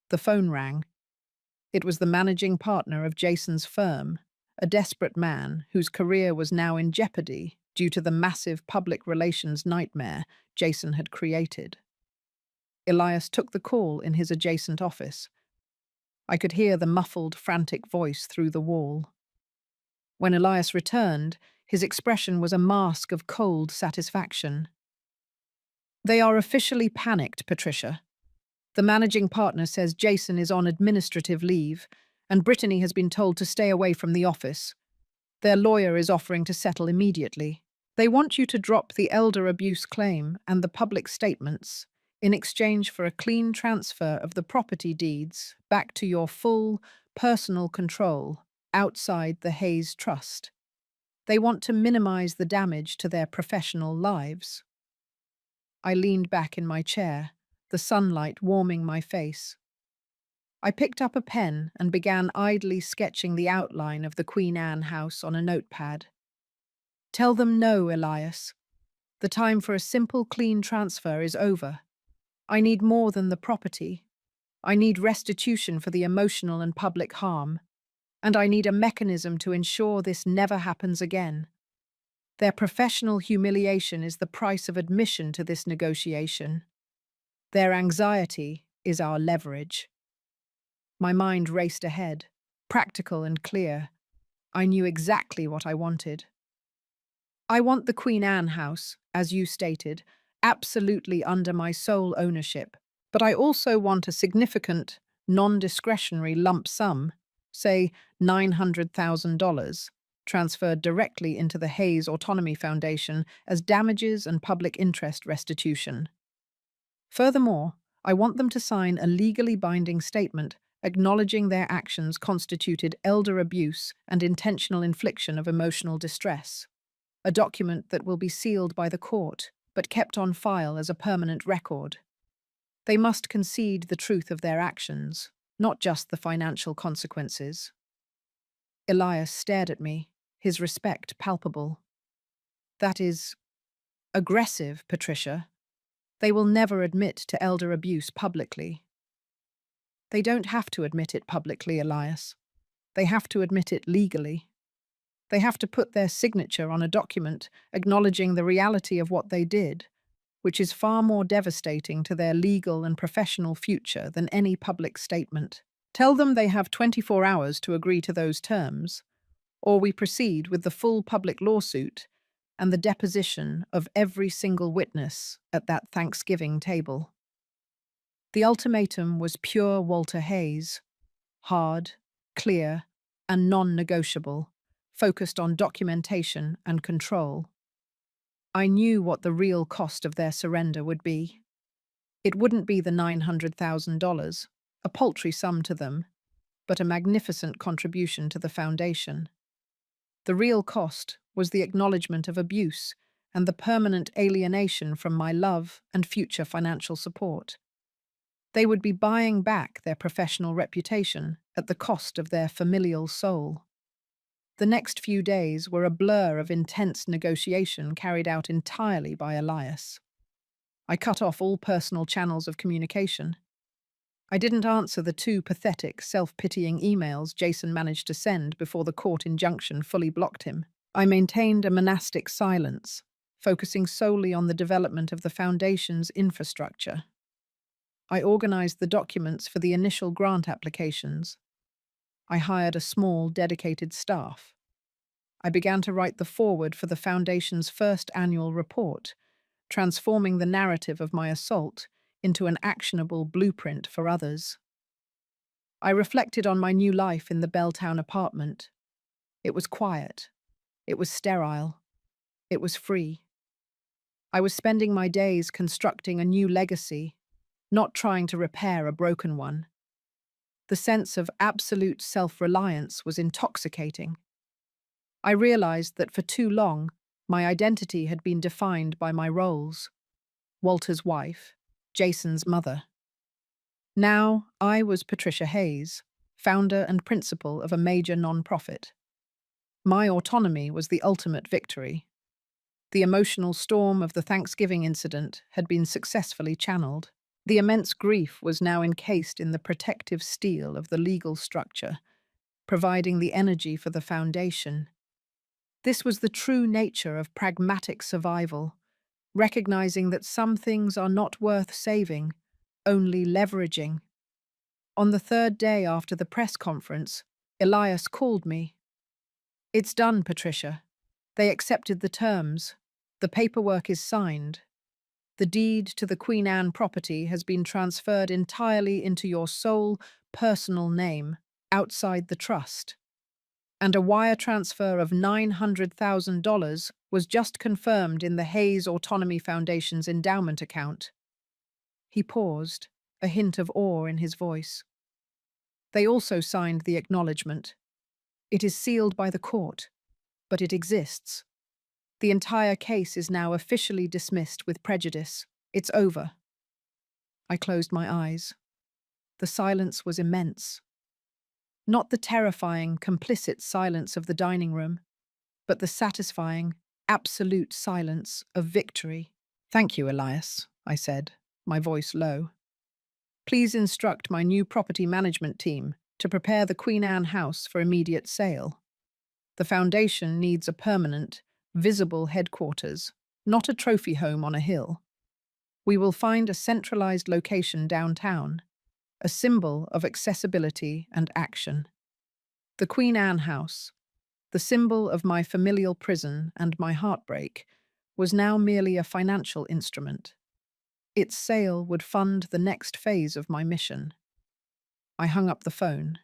The phone rang. It was the managing partner of Jason's firm, a desperate man whose career was now in jeopardy due to the massive public relations nightmare Jason had created. Elias took the call in his adjacent office. I could hear the muffled, frantic voice through the wall. When Elias returned, his expression was a mask of cold satisfaction. "They are officially panicked, Patricia. The managing partner says Jason is on administrative leave, and Brittany has been told to stay away from the office. Their lawyer is offering to settle immediately. They want you to drop the elder abuse claim and the public statements in exchange for a clean transfer of the property deeds back to your full, personal control outside the Hayes Trust. They want to minimize the damage to their professional lives." I leaned back in my chair, the sunlight warming my face. I picked up a pen and began idly sketching the outline of the Queen Anne house on a notepad. "Tell them no, Elias. The time for a simple, clean transfer is over. I need more than the property. I need restitution for the emotional and public harm. And I need a mechanism to ensure this never happens again. Their professional humiliation is the price of admission to this negotiation. Their anxiety is our leverage." My mind raced ahead, practical and clear. I knew exactly what I wanted. "I want the Queen Anne house, as you stated, absolutely under my sole ownership, but I also want a significant, non-discretionary lump sum, say $900,000, transferred directly into the Hayes Autonomy Foundation as damages and public interest restitution. Furthermore, I want them to sign a legally binding statement acknowledging their actions constituted elder abuse and intentional infliction of emotional distress, a document that will be sealed by the court but kept on file as a permanent record. They must concede the truth of their actions, not just the financial consequences." Elias stared at me, his respect palpable. "That is aggressive, Patricia. They will never admit to elder abuse publicly." "They don't have to admit it publicly, Elias. They have to admit it legally. They have to put their signature on a document acknowledging the reality of what they did, which is far more devastating to their legal and professional future than any public statement. Tell them they have 24 hours to agree to those terms, or we proceed with the full public lawsuit and the deposition of every single witness at that Thanksgiving table." The ultimatum was pure Walter Hayes, hard, clear, and non-negotiable, focused on documentation and control. I knew what the real cost of their surrender would be. It wouldn't be the $900,000, a paltry sum to them, but a magnificent contribution to the foundation. The real cost was the acknowledgement of abuse and the permanent alienation from my love and future financial support. They would be buying back their professional reputation at the cost of their familial soul. The next few days were a blur of intense negotiation carried out entirely by Elias. I cut off all personal channels of communication. I didn't answer the 2 pathetic, self-pitying emails Jason managed to send before the court injunction fully blocked him. I maintained a monastic silence, focusing solely on the development of the foundation's infrastructure. I organized the documents for the initial grant applications. I hired a small, dedicated staff. I began to write the foreword for the Foundation's first annual report, transforming the narrative of my assault into an actionable blueprint for others. I reflected on my new life in the Belltown apartment. It was quiet. It was sterile. It was free. I was spending my days constructing a new legacy, not trying to repair a broken one. The sense of absolute self-reliance was intoxicating. I realized that for too long, my identity had been defined by my roles: Walter's wife, Jason's mother. Now, I was Patricia Hayes, founder and principal of a major non-profit. My autonomy was the ultimate victory. The emotional storm of the Thanksgiving incident had been successfully channeled. The immense grief was now encased in the protective steel of the legal structure, providing the energy for the foundation. This was the true nature of pragmatic survival, recognizing that some things are not worth saving, only leveraging. On the third day after the press conference, Elias called me. "It's done, Patricia. They accepted the terms. The paperwork is signed. The deed to the Queen Anne property has been transferred entirely into your sole personal name, outside the trust. And a wire transfer of $900,000 was just confirmed in the Hayes Autonomy Foundation's endowment account." He paused, a hint of awe in his voice. "They also signed the acknowledgement. It is sealed by the court, but it exists. The entire case is now officially dismissed with prejudice. It's over." I closed my eyes. The silence was immense. Not the terrifying, complicit silence of the dining room, but the satisfying, absolute silence of victory. "Thank you, Elias," I said, my voice low. "Please instruct my new property management team to prepare the Queen Anne house for immediate sale. The foundation needs a permanent, visible headquarters, not a trophy home on a hill. We will find a centralized location downtown, a symbol of accessibility and action. The Queen Anne house, the symbol of my familial prison and my heartbreak, was now merely a financial instrument. Its sale would fund the next phase of my mission. I hung up the phone.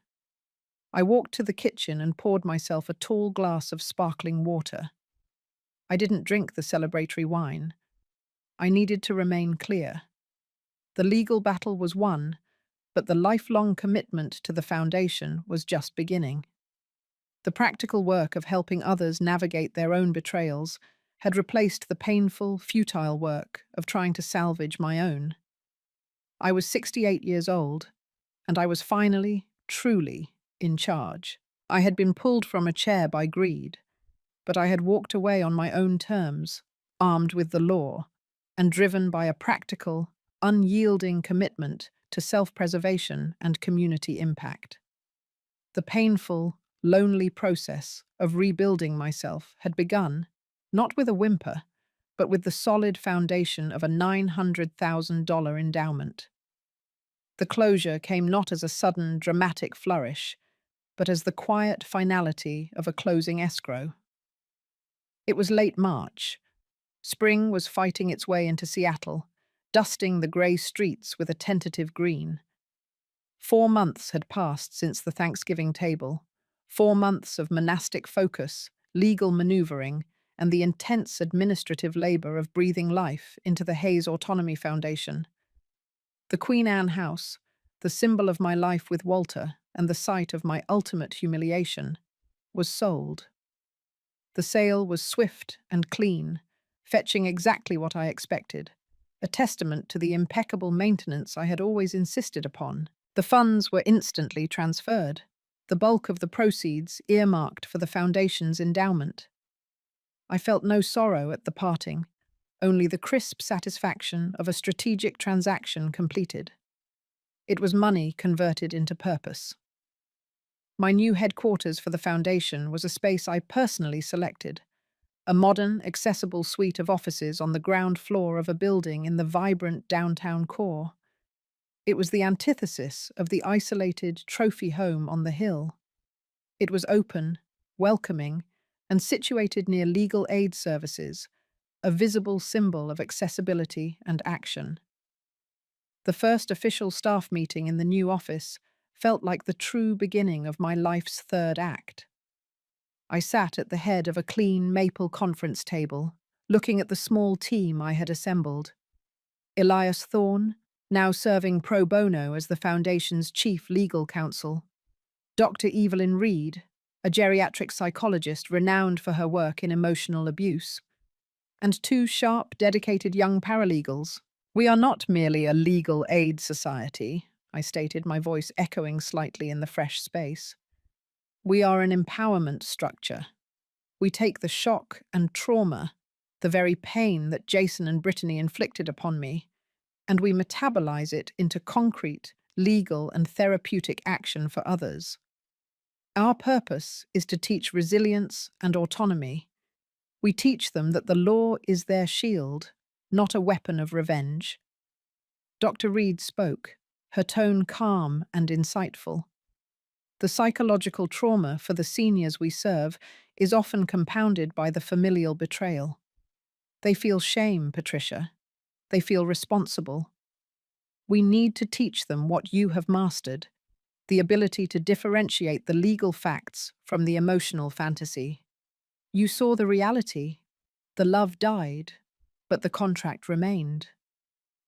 I walked to the kitchen and poured myself a tall glass of sparkling water. I didn't drink the celebratory wine. I needed to remain clear. The legal battle was won, but the lifelong commitment to the foundation was just beginning. The practical work of helping others navigate their own betrayals had replaced the painful, futile work of trying to salvage my own. I was 68 years old, and I was finally, truly, in charge. I had been pulled from a chair by greed, but I had walked away on my own terms, armed with the law, and driven by a practical, unyielding commitment to self-preservation and community impact. The painful, lonely process of rebuilding myself had begun, not with a whimper, but with the solid foundation of a $900,000 endowment. The closure came not as a sudden, dramatic flourish, but as the quiet finality of a closing escrow. It was late March. Spring was fighting its way into Seattle, dusting the grey streets with a tentative green. 4 months had passed since the Thanksgiving table, 4 months of monastic focus, legal maneuvering, and the intense administrative labor of breathing life into the Hayes Autonomy Foundation. The Queen Anne house, the symbol of my life with Walter and the site of my ultimate humiliation, was sold. The sale was swift and clean, fetching exactly what I expected, a testament to the impeccable maintenance I had always insisted upon. The funds were instantly transferred, the bulk of the proceeds earmarked for the foundation's endowment. I felt no sorrow at the parting, only the crisp satisfaction of a strategic transaction completed. It was money converted into purpose. My new headquarters for the foundation was a space I personally selected, a modern, accessible suite of offices on the ground floor of a building in the vibrant downtown core. It was the antithesis of the isolated trophy home on the hill. It was open, welcoming, and situated near legal aid services, a visible symbol of accessibility and action. The first official staff meeting in the new office felt like the true beginning of my life's third act. I sat at the head of a clean maple conference table, looking at the small team I had assembled. Elias Thorne, now serving pro bono as the Foundation's chief legal counsel; Dr. Evelyn Reed, a geriatric psychologist renowned for her work in emotional abuse; and 2 sharp, dedicated young paralegals. "We are not merely a legal aid society," I stated, my voice echoing slightly in the fresh space. "We are an empowerment structure. We take the shock and trauma, the very pain that Jason and Brittany inflicted upon me, and we metabolize it into concrete, legal, and therapeutic action for others. Our purpose is to teach resilience and autonomy. We teach them that the law is their shield, not a weapon of revenge. Dr. Reed spoke, her tone calm and insightful. The psychological trauma for the seniors we serve is often compounded by the familial betrayal. They feel shame, Patricia. They feel responsible. We need to teach them what you have mastered, the ability to differentiate the legal facts from the emotional fantasy. You saw the reality. The love died, but the contract remained.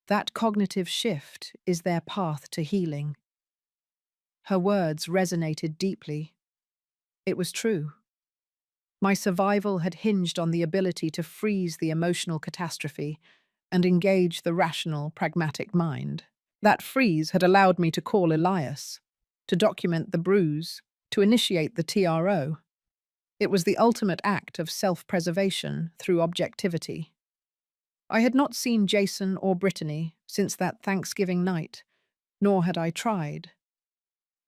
That cognitive shift is their path to healing. Her words resonated deeply. It was true. My survival had hinged on the ability to freeze the emotional catastrophe and engage the rational, pragmatic mind. That freeze had allowed me to call Elias, to document the bruise, to initiate the TRO. It was the ultimate act of self-preservation through objectivity. I had not seen Jason or Brittany since that Thanksgiving night, nor had I tried.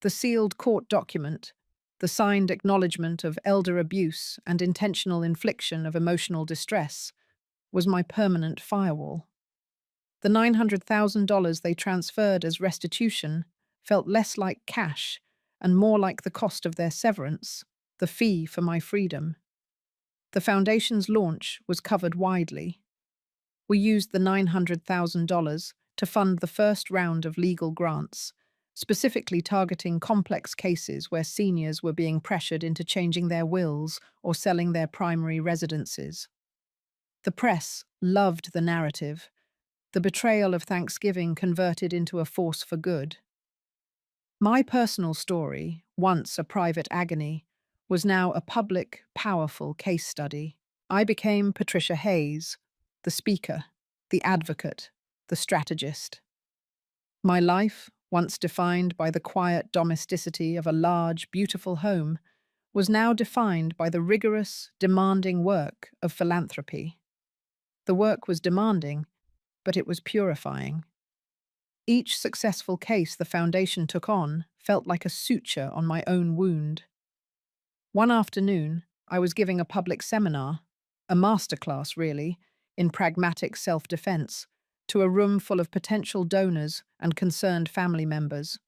The sealed court document, the signed acknowledgement of elder abuse and intentional infliction of emotional distress, was my permanent firewall. The $900,000 they transferred as restitution felt less like cash and more like the cost of their severance, the fee for my freedom. The foundation's launch was covered widely. We used the $900,000 to fund the first round of legal grants, specifically targeting complex cases where seniors were being pressured into changing their wills or selling their primary residences. The press loved the narrative. The betrayal of Thanksgiving converted into a force for good. My personal story, once a private agony, was now a public, powerful case study. I became Patricia Hayes, the speaker, the advocate, the strategist. My life, once defined by the quiet domesticity of a large, beautiful home, was now defined by the rigorous, demanding work of philanthropy. The work was demanding, but it was purifying. Each successful case the foundation took on felt like a suture on my own wound. One afternoon, I was giving a public seminar, a masterclass really, in pragmatic self-defense, to a room full of potential donors and concerned family members.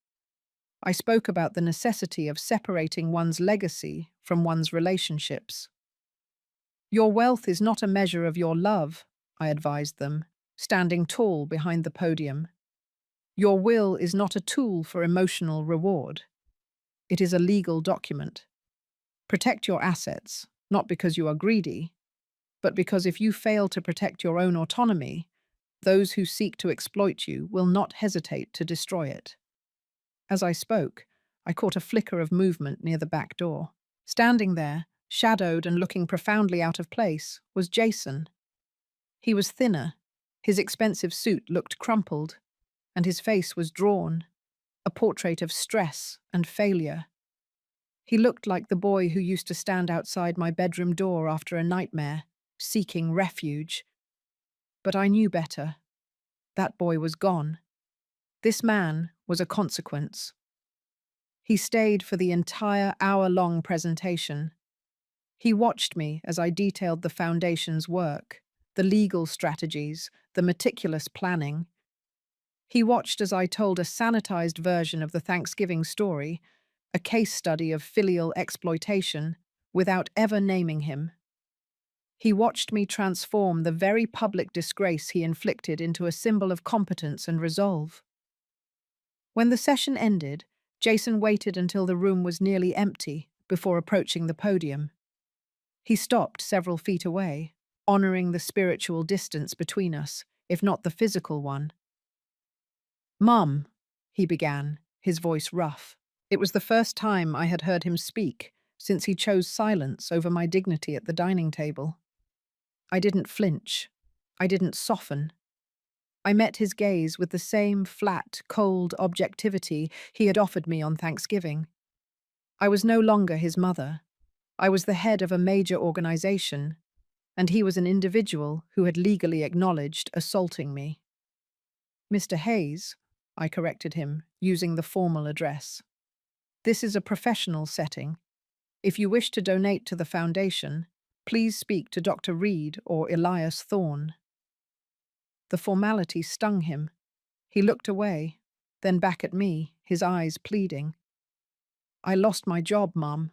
I spoke about the necessity of separating one's legacy from one's relationships. Your wealth is not a measure of your love, I advised them, standing tall behind the podium. Your will is not a tool for emotional reward. It is a legal document. Protect your assets, not because you are greedy, but because if you fail to protect your own autonomy, those who seek to exploit you will not hesitate to destroy it. As I spoke, I caught a flicker of movement near the back door. Standing there, shadowed and looking profoundly out of place, was Jason. He was thinner, his expensive suit looked crumpled, and his face was drawn, a portrait of stress and failure. He looked like the boy who used to stand outside my bedroom door after a nightmare, seeking refuge. But I knew better. That boy was gone. This man was a consequence. He stayed for the entire hour-long presentation. He watched me as I detailed the foundation's work, the legal strategies, the meticulous planning. He watched as I told a sanitized version of the Thanksgiving story, a case study of filial exploitation, without ever naming him. He watched me transform the very public disgrace he inflicted into a symbol of competence and resolve. When the session ended, Jason waited until the room was nearly empty before approaching the podium. He stopped several feet away, honoring the spiritual distance between us, if not the physical one. "Mum," he began, his voice rough. It was the first time I had heard him speak since he chose silence over my dignity at the dining table. I didn't flinch. I didn't soften. I met his gaze with the same flat, cold objectivity he had offered me on Thanksgiving. I was no longer his mother. I was the head of a major organization, and he was an individual who had legally acknowledged assaulting me. "Mr. Hayes," I corrected him, using the formal address. This is a professional setting. If you wish to donate to the foundation, please speak to Dr. Reed or Elias Thorne. The formality stung him. He looked away, then back at me, his eyes pleading. I lost my job, Mum.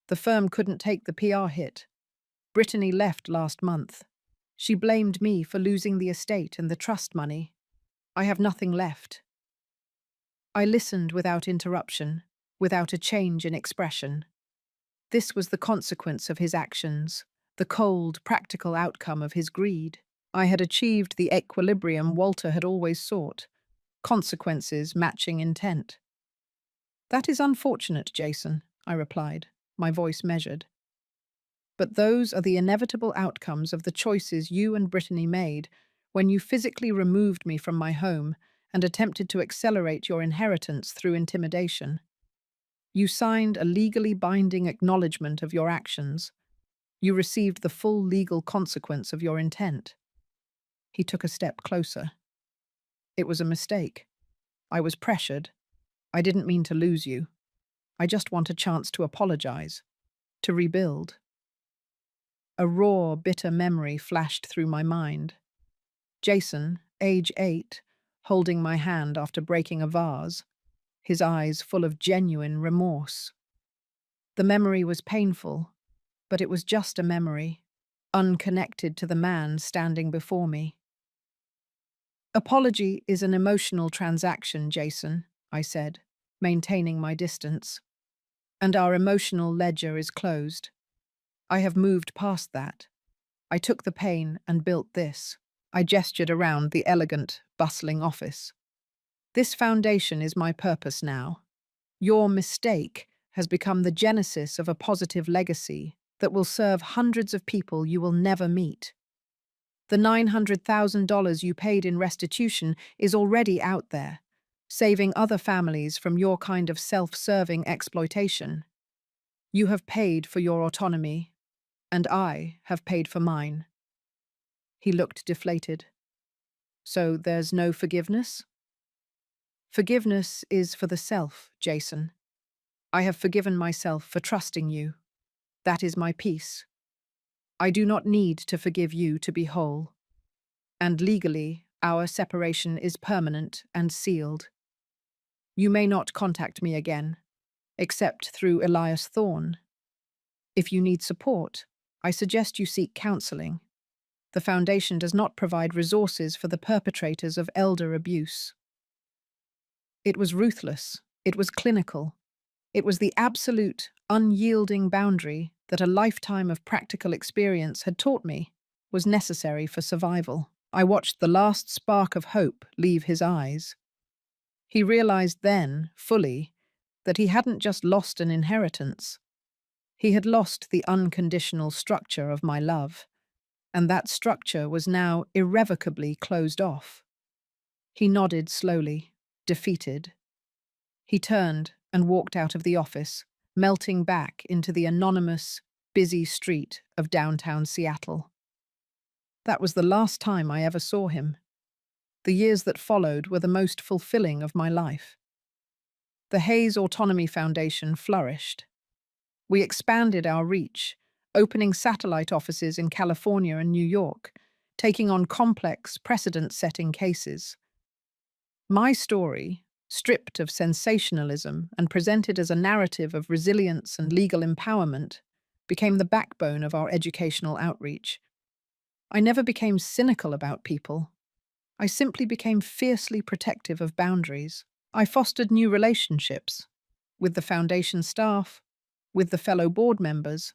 The firm couldn't take the PR hit. Brittany left last month. She blamed me for losing the estate and the trust money. I have nothing left. I listened without interruption, without a change in expression. This was the consequence of his actions, the cold, practical outcome of his greed. I had achieved the equilibrium Walter had always sought, consequences matching intent. That is unfortunate, Jason, I replied, my voice measured. But those are the inevitable outcomes of the choices you and Brittany made when you physically removed me from my home and attempted to accelerate your inheritance through intimidation. You signed a legally binding acknowledgement of your actions. You received the full legal consequence of your intent. He took a step closer. It was a mistake. I was pressured. I didn't mean to lose you. I just want a chance to apologize, to rebuild. A raw, bitter memory flashed through my mind. Jason, age 8, holding my hand after breaking a vase, his eyes full of genuine remorse. The memory was painful, but it was just a memory, unconnected to the man standing before me. Apology is an emotional transaction, Jason, I said, maintaining my distance. And our emotional ledger is closed. I have moved past that. I took the pain and built this. I gestured around the elegant, bustling office. This foundation is my purpose now. Your mistake has become the genesis of a positive legacy that will serve hundreds of people you will never meet. The $900,000 you paid in restitution is already out there, saving other families from your kind of self-serving exploitation. You have paid for your autonomy, and I have paid for mine. He looked deflated. So there's no forgiveness? Forgiveness is for the self, Jason. I have forgiven myself for trusting you. That is my peace. I do not need to forgive you to be whole. And legally, our separation is permanent and sealed. You may not contact me again, except through Elias Thorne. If you need support, I suggest you seek counseling. The foundation does not provide resources for the perpetrators of elder abuse. It was ruthless. It was clinical. It was the absolute, unyielding boundary that a lifetime of practical experience had taught me was necessary for survival. I watched the last spark of hope leave his eyes. He realized then, fully, that he hadn't just lost an inheritance. He had lost the unconditional structure of my love, and that structure was now irrevocably closed off. He nodded slowly, defeated. He turned and walked out of the office, melting back into the anonymous, busy street of downtown Seattle. That was the last time I ever saw him. The years that followed were the most fulfilling of my life. The Hayes Autonomy Foundation flourished. We expanded our reach, opening satellite offices in California and New York, taking on complex, precedent-setting cases. My story, stripped of sensationalism and presented as a narrative of resilience and legal empowerment, became the backbone of our educational outreach. I never became cynical about people. I simply became fiercely protective of boundaries. I fostered new relationships with the foundation staff, with the fellow board members,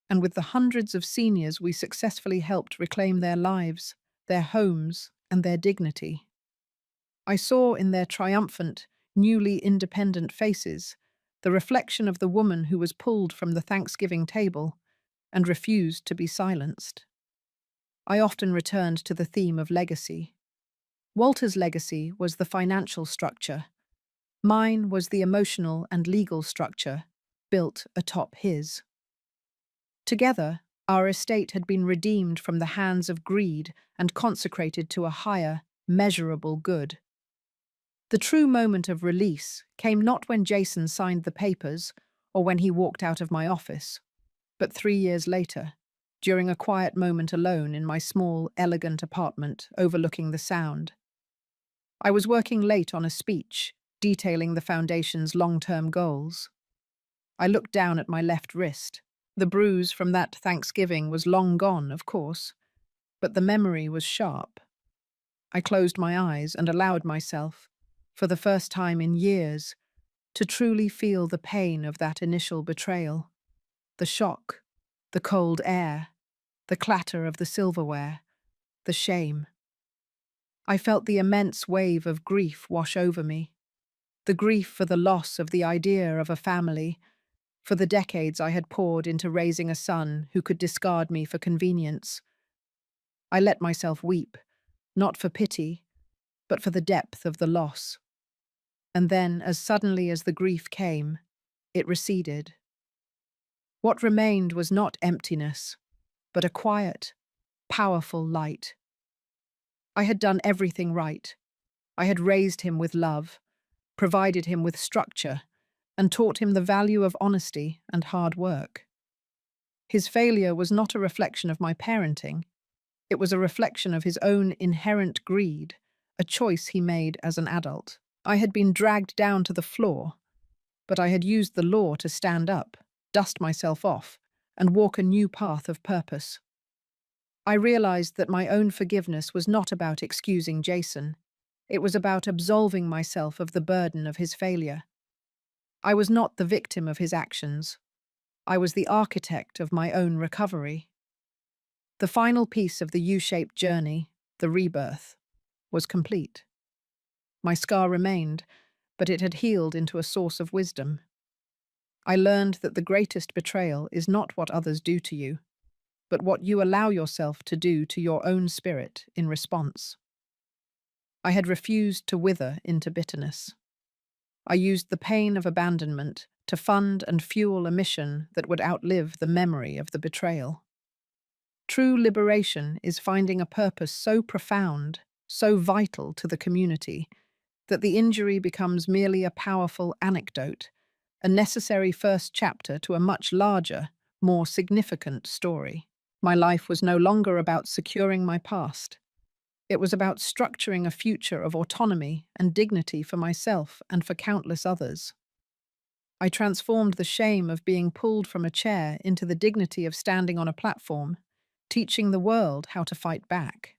and with the hundreds of seniors we successfully helped reclaim their lives, their homes, and their dignity. I saw in their triumphant, newly independent faces the reflection of the woman who was pulled from the Thanksgiving table and refused to be silenced. I often returned to the theme of legacy. Walter's legacy was the financial structure. Mine was the emotional and legal structure, built atop his. Together, our estate had been redeemed from the hands of greed and consecrated to a higher, measurable good. The true moment of release came not when Jason signed the papers or when he walked out of my office, but 3 years later, during a quiet moment alone in my small, elegant apartment overlooking the Sound. I was working late on a speech detailing the Foundation's long-term goals. I looked down at my left wrist. The bruise from that Thanksgiving was long gone, of course, but the memory was sharp. I closed my eyes and allowed myself, for the first time in years, to truly feel the pain of that initial betrayal. The shock, the cold air, the clatter of the silverware, the shame. I felt the immense wave of grief wash over me. The grief for the loss of the idea of a family, for the decades I had poured into raising a son who could discard me for convenience. I let myself weep, not for pity, but for the depth of the loss. And then, as suddenly as the grief came, it receded. What remained was not emptiness, but a quiet, powerful light. I had done everything right. I had raised him with love, provided him with structure, and taught him the value of honesty and hard work. His failure was not a reflection of my parenting. It was a reflection of his own inherent greed, a choice he made as an adult. I had been dragged down to the floor, but I had used the law to stand up, dust myself off, and walk a new path of purpose. I realized that my own forgiveness was not about excusing Jason. It was about absolving myself of the burden of his failure. I was not the victim of his actions. I was the architect of my own recovery. The final piece of the U-shaped journey, the rebirth, was complete. My scar remained, but it had healed into a source of wisdom. I learned that the greatest betrayal is not what others do to you, but what you allow yourself to do to your own spirit in response. I had refused to wither into bitterness. I used the pain of abandonment to fund and fuel a mission that would outlive the memory of the betrayal. True liberation is finding a purpose so profound, so vital to the community, that the injury becomes merely a powerful anecdote, a necessary first chapter to a much larger, more significant story. My life was no longer about securing my past. It was about structuring a future of autonomy and dignity for myself and for countless others. I transformed the shame of being pulled from a chair into the dignity of standing on a platform, teaching the world how to fight back.